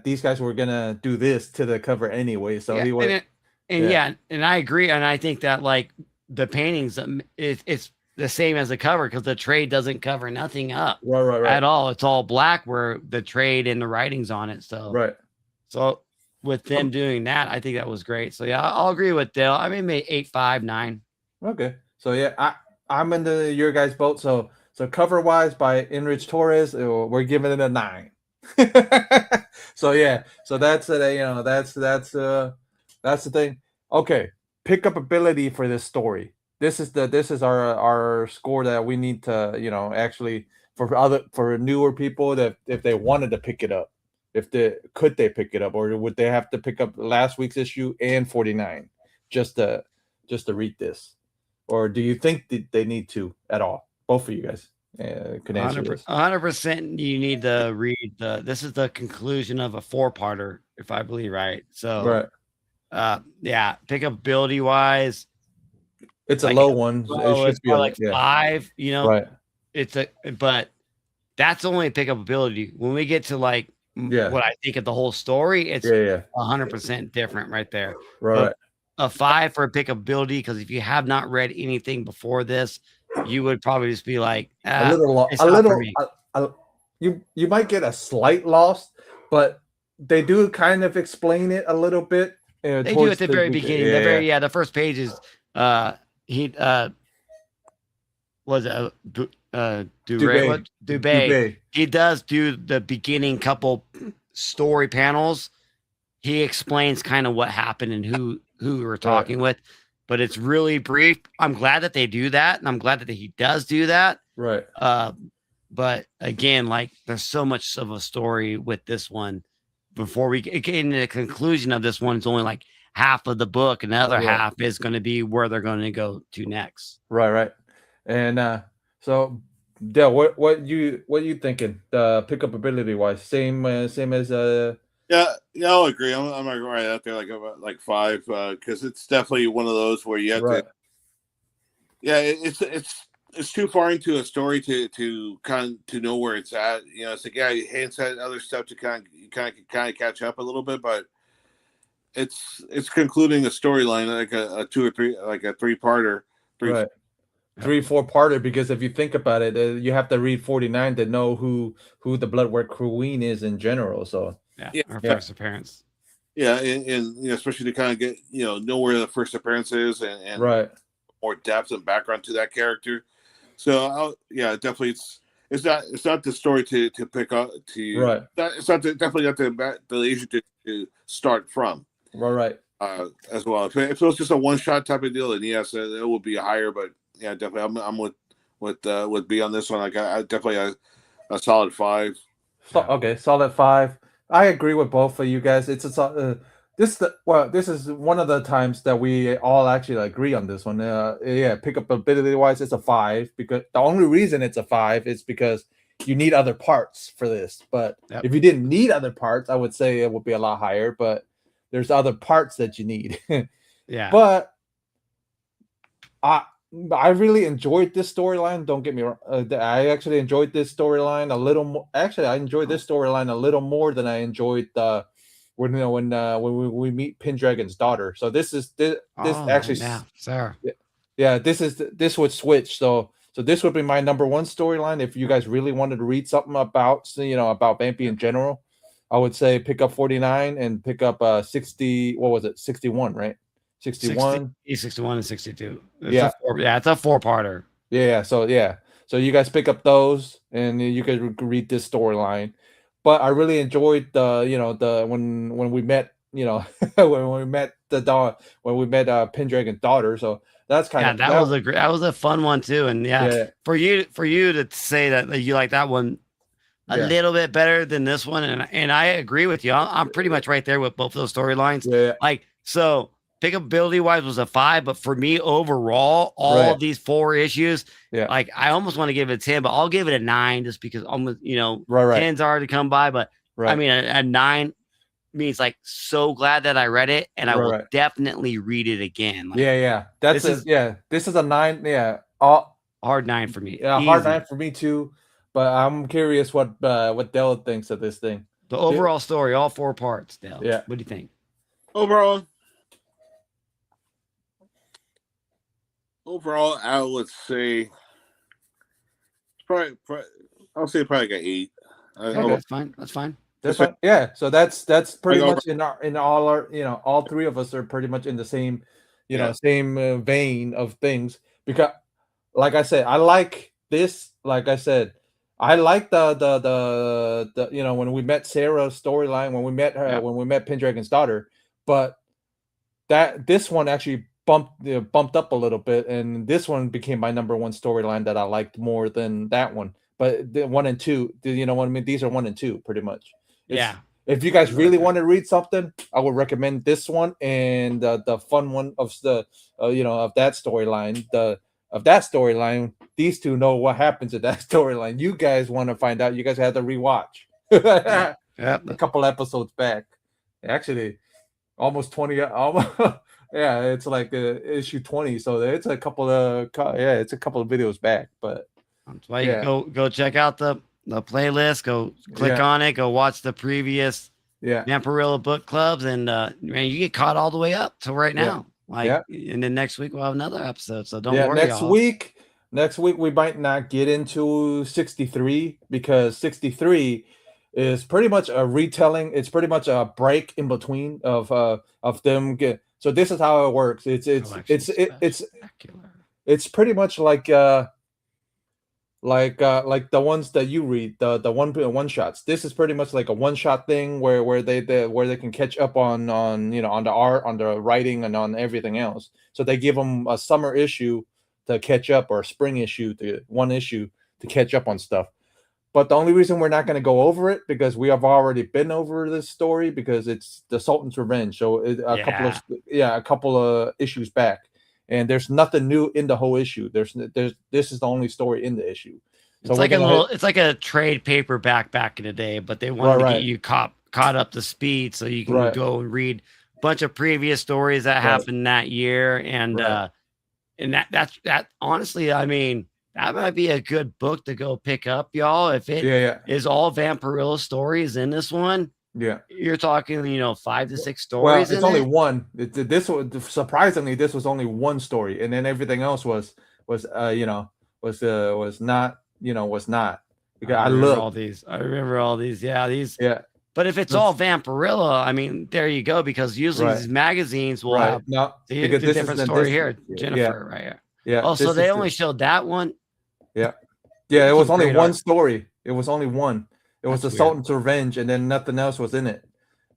these guys were gonna do this to the cover anyway. So he went. And I agree, and I think that like the paintings, it's the same as the cover because the trade doesn't cover nothing up at all. It's all black where the trade and the writing's on it. So with them doing that, I think that was great. So yeah, I'll agree with Dale. I mean, maybe 8, 5, 9. Okay. So yeah, I'm in your guys' boat. So cover wise by Enrich Torres, we're giving it a 9. So yeah, so that's the thing. Okay, pickup ability for this story. This is our score that we need to actually for newer people that if they wanted to pick it up. Could they pick it up, or would they have to pick up last week's issue and 49 just to read this, or do you think that they need to at all? Both of you guys can answer this. 100%. You need to read this is the conclusion of a 4-parter, if I believe right. So pick up ability wise, it's a low one. It should be like 5. But that's only a pickup ability. When we get to like what I think of the whole story, it's 100% different right there. Right. A 5 for a pickup ability, because if you have not read anything before this, you would probably just be like you might get a slight loss, but they do kind of explain it a little bit. They do at the very beginning. The first page is was a Dube. He does do the beginning couple story panels. He explains kind of what happened and who we were talking with, but it's really brief. I'm glad that they do that, and I'm glad that he does do that. Right. But again, like there's so much of a story with this one. Before we get into the conclusion of this one, it's only like half of the book, and the other half is going to be where they're going to go to next. Right. And so, Dale, what you thinking? The pickup ability wise, same as I'll agree. I'm right out there like 5 because it's definitely one of those where you have to. Yeah, it's too far into a story to know where it's at. It's like it hints at other stuff to kind of catch up a little bit, but it's concluding a storyline like a 2 or 3 like a 3-parter. 3-4-parter, because if you think about it, you have to read 49 to know who the Bloodwork Queen is in general. So her first appearance. Yeah, and especially to kind of get know where the first appearance is and more depth and background to that character. So definitely it's not the story to pick up to. Right. It's not definitely not the issue to start from. Right. as well. If it was just a one shot type of deal, then yes, it would be higher. But yeah, definitely, I'm with B on this one. Like I definitely a solid 5. Okay, solid 5. I agree with both of you guys. It's this is one of the times that we all actually agree on this one. Yeah, pick up ability wise, it's a 5 because the only reason it's a 5 is because you need other parts for this. But if you didn't need other parts, I would say it would be a lot higher. But there's other parts that you need. Yeah. But I really enjoyed this storyline. Don't get me wrong. I actually enjoyed this storyline a little more. Actually, I enjoyed this storyline a little more than I enjoyed when we meet Pendragon's daughter. So this actually, Sarah. Yeah, this would switch. So this would be my number 1 storyline. If you guys really wanted to read something about about Vampy in general, I would say pick up 49 and pick up 60. What was it? 61, right? 61, 61 and 62. It's it's a 4-parter. So you guys pick up those and you guys read this storyline. But I really enjoyed the when we met when we met Pendragon's daughter. So that's kind of that was a fun one too. And for you to say that you like that one a little bit better than this one, and I agree with you. I'm pretty much right there with both of those storylines. Like so. Pickability wise was a 5, but for me overall, all of these 4 issues, like I almost want to give it a 10, but I'll give it a 9 just because almost 10's hard to come by. But I mean, a 9 means like so glad that I read it, and I will definitely read it again. Like, this is a 9. Hard 9 for me. Yeah, hard 9 for me too. But I'm curious what Dell thinks of this thing. The overall story, all 4 parts. Dell, what do you think? Overall, I would say I'll say probably like an 8. That's fine. That's fine. Yeah, so that's pretty much in all our all 3 of us are pretty much in the same same vein of things, because like I said, I like this. Like I said, I like the when we met Sarah's storyline, when we met her, when we met Pendragon's daughter, but this one actually bumped up a little bit, and this one became my number 1 storyline that I liked more than that one. But the 1 and 2, you know what I mean? These are 1 and 2 pretty much. If you guys really want to read something, I would recommend this one and the fun one of the of that storyline. These 2 know what happens in that storyline. You guys want to find out? You guys have to rewatch a couple episodes back. Actually, almost 20. It's like issue 20, so it's a couple of videos back. But that's why you go check out the playlist. Go click on it. Go watch the previous Vampirella book clubs, and man, you get caught all the way up to right now. And then next week we'll have another episode. So don't worry. Next week we might not get into 63 because 63 is pretty much a retelling. It's pretty much a break in between of them get. So this is how it works. It's pretty much like the ones that you read, the one shots. This is pretty much like a one shot thing where they can catch up on on the art, on the writing, and on everything else. So they give them a summer issue to catch up, or a spring issue to catch up on stuff. But the only reason we're not going to go over it because we have already been over this story because it's the Sultan's Revenge. So a couple of issues back, and there's nothing new in the whole issue. This is the only story in the issue. So it's like a trade paperback back in the day, but they wanted to get you caught up to speed so you can go and read a bunch of previous stories that happened that year, and that honestly, I mean, that might be a good book to go pick up, y'all. If it is all Vampirella stories in this one, you're talking, 5 to 6 stories. Well, it's only one. This was surprisingly, this was only one story, and then everything else was not. Because I love all these. I remember all these. But if it's all Vampirella, I mean, there you go. Because usually these magazines will have the different story here. Jennifer, right here. Yeah. Oh, so they only showed that one. Yeah. It was only one story. It was only one. It was the Sultan's Revenge, and then nothing else was in it.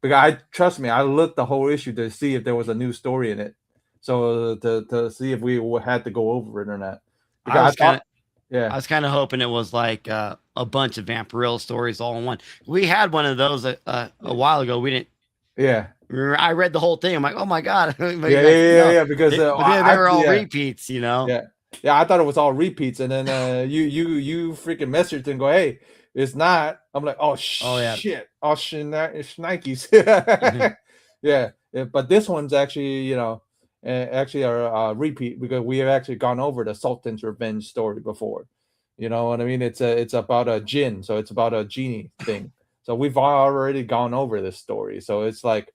because trust me, I looked the whole issue to see if there was a new story in it, so to see if we had to go over it or not. Because I was kind of hoping it was like a bunch of Vampirella stories all in one. We had one of those a while ago. We didn't. Yeah. I read the whole thing. I'm like, oh my god. Yeah. Because they were all repeats, you know. Yeah. I thought it was all repeats, and then you freaking messaged and go, hey, it's not. I'm like, oh shit, it's Nikes. Yeah. But this one's actually, a repeat because we have actually gone over the Sultan's Revenge story before. You know what I mean? It's about a jinn, so it's about a genie thing. So we've already gone over this story. So it's like,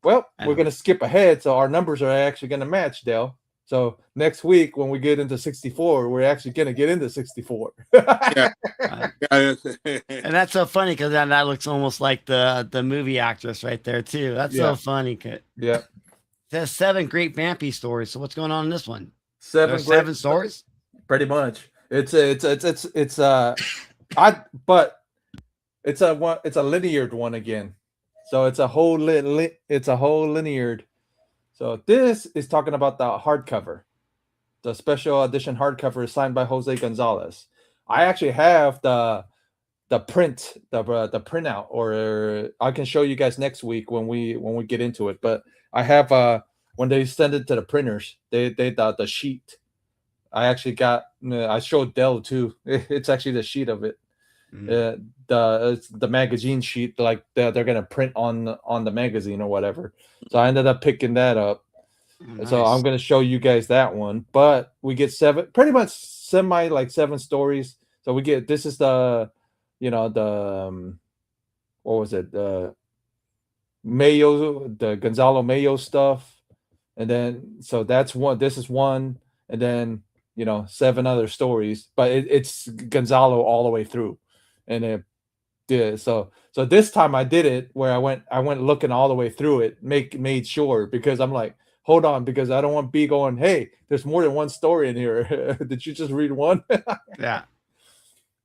well, we're gonna skip ahead, so our numbers are actually gonna match, Dale. So next week when we get into 64, we're actually gonna get into 64. And that's so funny because that looks almost like the movie actress right there too. That's so funny. Yeah. It says 7 great Vampy stories. So what's going on in this one? 7 stories? Pretty much. It's a lineared one again. So it's a whole lineared. So this is talking about the hardcover. The special edition hardcover is signed by Jose Gonzalez. I actually have the print, the printout, or I can show you guys next week when we get into it. But I have when they send it to the printers, they the sheet. I actually got. I showed Dell too. It's actually the sheet of it. The magazine sheet, like they're gonna print on the magazine or whatever. So I ended up picking that up. Nice. So I'm gonna show you guys that one. But we get 7, pretty much semi like 7 stories. So we get, this is the, what was it? The Mayo, the Gonzalo Mayo stuff, and then so that's one. This is one, and then 7 other stories. But it's Gonzalo all the way through. And it did so this time I did it where I went looking all the way through it, made sure, because I'm like, hold on, because I don't want B going, hey, there's more than one story in here. Did you just read one? Yeah.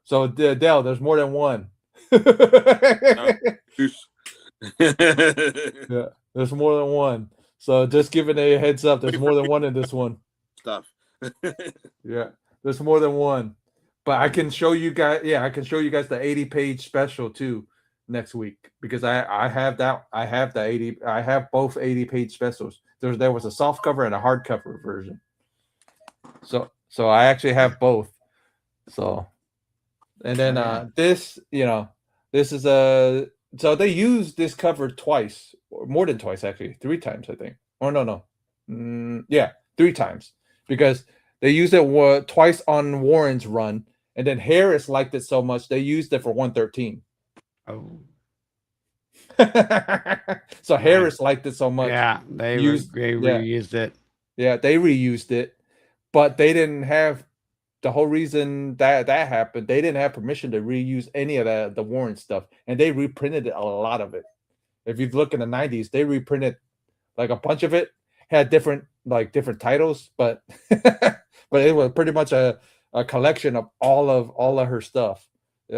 So Dell, there's more than one. Yeah, there's more than one. So just giving a heads up, there's more than one in this one. Stuff. Yeah, there's more than one. But I can show you guys. Yeah, I can show you guys the 80-page special too next week, because I have that. I have the 80. I have both 80-page specials. There was a soft cover and a hardcover version. So I actually have both. So, and then this is a. So they used this cover twice, or more than twice actually, 3 times I think. Oh no. 3 times, because they used it twice on Warren's run. And then Harris liked it so much they used it for 113. Oh. So Harris liked it so much. Yeah, they reused it. Yeah, they reused it, but they didn't have the whole reason that happened. They didn't have permission to reuse any of the Warren stuff, and they reprinted a lot of it. If you look in the 90s, they reprinted like a bunch of it. Had different titles, but but it was pretty much a collection of all of her stuff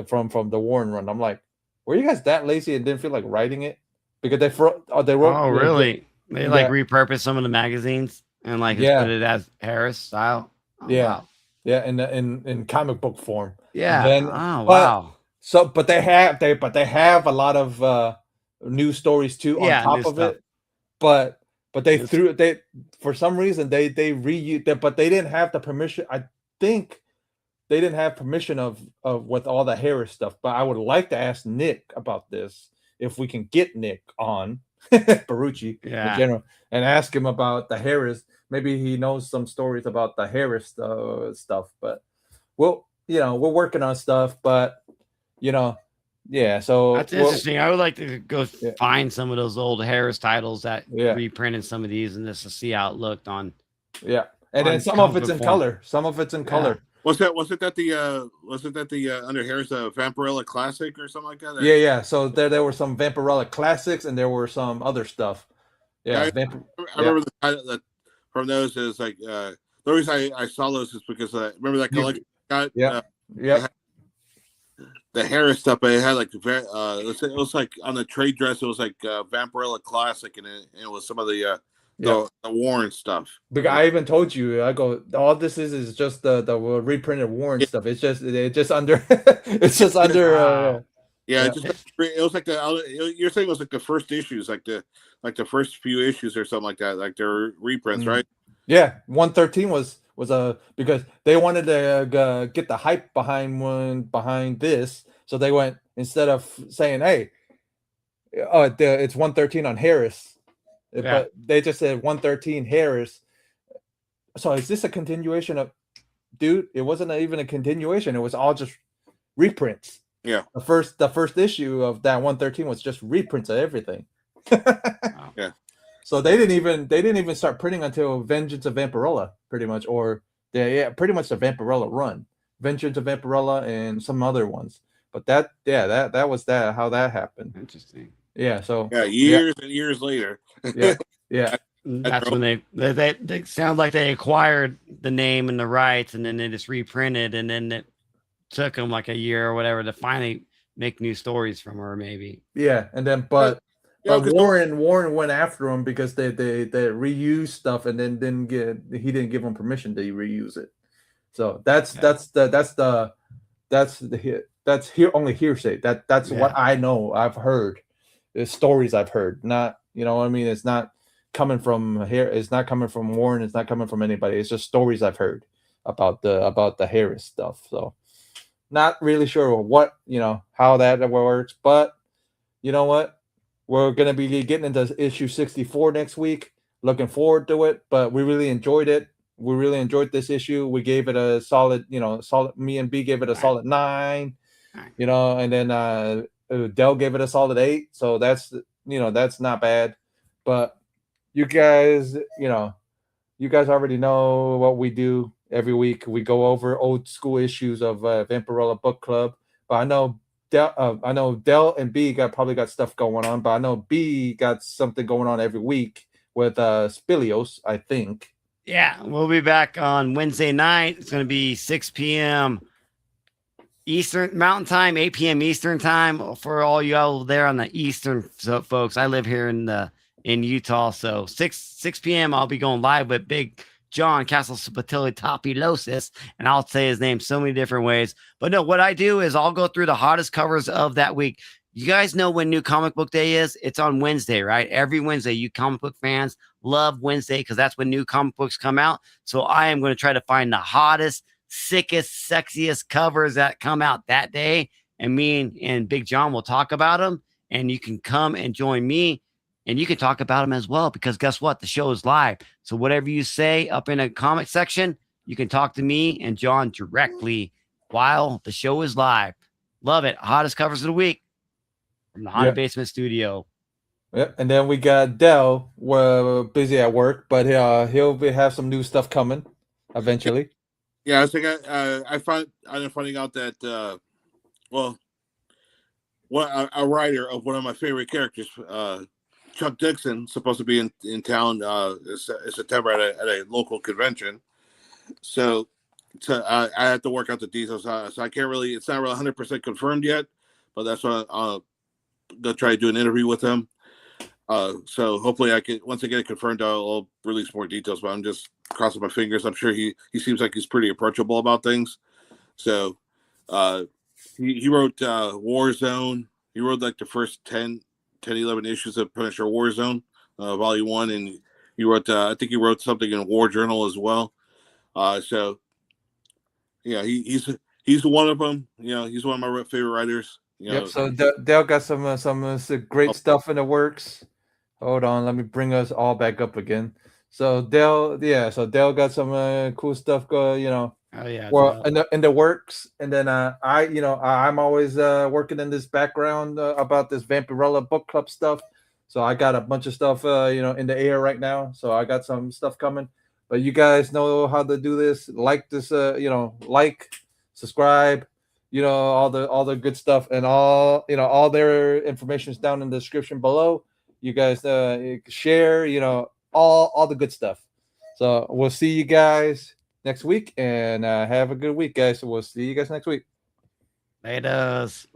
from the Warren run. I'm like, were you guys that lazy and didn't feel like writing it? Because they wrote. Oh, really? They repurposed some of the magazines and put it as Harris style. Oh, wow. Yeah, in comic book form. Yeah. Then, wow. So, but they have a lot of new stories too on top of it. But they for some reason they reused it, but they didn't have the permission. I think they didn't have permission of with all the Harris stuff. But I would like to ask Nick about this, if we can get Nick on Barucci in general, and ask him about the Harris. Maybe he knows some stories about the Harris stuff. But we're working on stuff. But so that's interesting. I would like to go find some of those old Harris titles that reprinted some of these, and just to see how it looked on. Yeah, and then some of it's in color. Some of it's in color. Was it that the under Harris Vampirella Classic or something like that? Yeah. So there were some Vampirella Classics, and there were some other stuff. Yeah, I remember the title that from those is like the reason I saw those is because remember that collection got the Harris stuff, but it had like it was like on the trade dress, it was like Vampirella Classic, and it was some of the Warren stuff. Because I even told you, I go, all this is just the reprinted Warren stuff. It's just under, it's just under. It was like you're saying it was like the first issues, like the first few issues or something like that, like their reprints, right? Yeah, 113 was because they wanted to get the hype behind this, so they went, instead of saying, "Hey, it's 113 on Harris," but they just said 113 Harris. So is this a continuation of? Dude, it wasn't even a continuation. It was all just reprints. Yeah. The first issue of that 113 was just reprints of everything. Yeah. So they didn't even start printing until Vengeance of Vampirella, pretty much, or pretty much the Vampirella run, Vengeance of Vampirella and some other ones. But that was how that happened. Interesting. Yeah. So years and years later. Yeah. That's when they sound like they acquired the name and the rights, and then they just reprinted, and then it took them like a year or whatever to finally make new stories from her, maybe. Yeah, and then but Warren went after him because they reused stuff, and then he didn't give them permission to reuse it. So that's only hearsay. That's what I know. I've heard. It's stories I've heard. Not, you know what I mean? It's not coming from here. It's not coming from Warren. It's not coming from anybody. It's just stories I've heard about the Harris stuff. So not really sure what, how that works, but you know what? We're going to be getting into issue 64 next week. Looking forward to it, but we really enjoyed it. We really enjoyed this issue. We gave it a solid, me and B gave it a solid 9, and then Dell gave it a solid 8. So that's not bad. But you guys already know what we do every week. We go over old school issues of Vampirella Book Club. But I know Dell and B probably got stuff going on, but I know B got something going on every week with Spilios, I think. Yeah, we'll be back on Wednesday night. It's going to be 6 p.m. Eastern Mountain Time, 8 p.m. Eastern Time for all you out there on the Eastern folks. I live here in Utah, so 6 p.m. I'll be going live with Big John Castelspatili-Topilosis, and I'll say his name so many different ways. But no, what I do is I'll go through the hottest covers of that week. You guys know when New Comic Book Day is? It's on Wednesday, right? Every Wednesday. You comic book fans love Wednesday because that's when new comic books come out. So I am going to try to find the hottest, sickest, sexiest covers that come out that day, and me and Big John will talk about them, and you can come and join me, and you can talk about them as well, because guess what? The show is live. So whatever you say up in a comment section, you can talk to me and John directly while the show is live. Love it. Hottest covers of the week from the Haunted Basement Studio. Yep. And then we got Dell. We're busy at work, but he'll have some new stuff coming eventually. Yeah, I think I'm finding out that a writer of one of my favorite characters, Chuck Dixon, supposed to be in town in September at a local convention. So I have to work out the details. So I can't really. It's not really 100% confirmed yet, but that's what I'll go try to do an interview with him. So hopefully once I get it confirmed, I'll release more details. But I'm just crossing my fingers. I'm sure he seems like he's pretty approachable about things. So he wrote Warzone. He wrote like the first 11 issues of Punisher Warzone, Volume 1, and he wrote I think he wrote something in War Journal as well. So yeah, he's one of them. He's one of my favorite writers. Yep. So Dale got some great stuff in the works. Hold on, let me bring us all back up again. So Dale got some cool stuff going. Oh yeah. Well, in the works, and then I'm always working in this background about this Vampirella Book Club stuff. So I got a bunch of stuff in the air right now. So I got some stuff coming. But you guys know how to do this. Like this, like, subscribe, all the good stuff, and all their information is down in the description below. You guys share, all the good stuff. So we'll see you guys next week, and have a good week, guys. So we'll see you guys next week. Laters.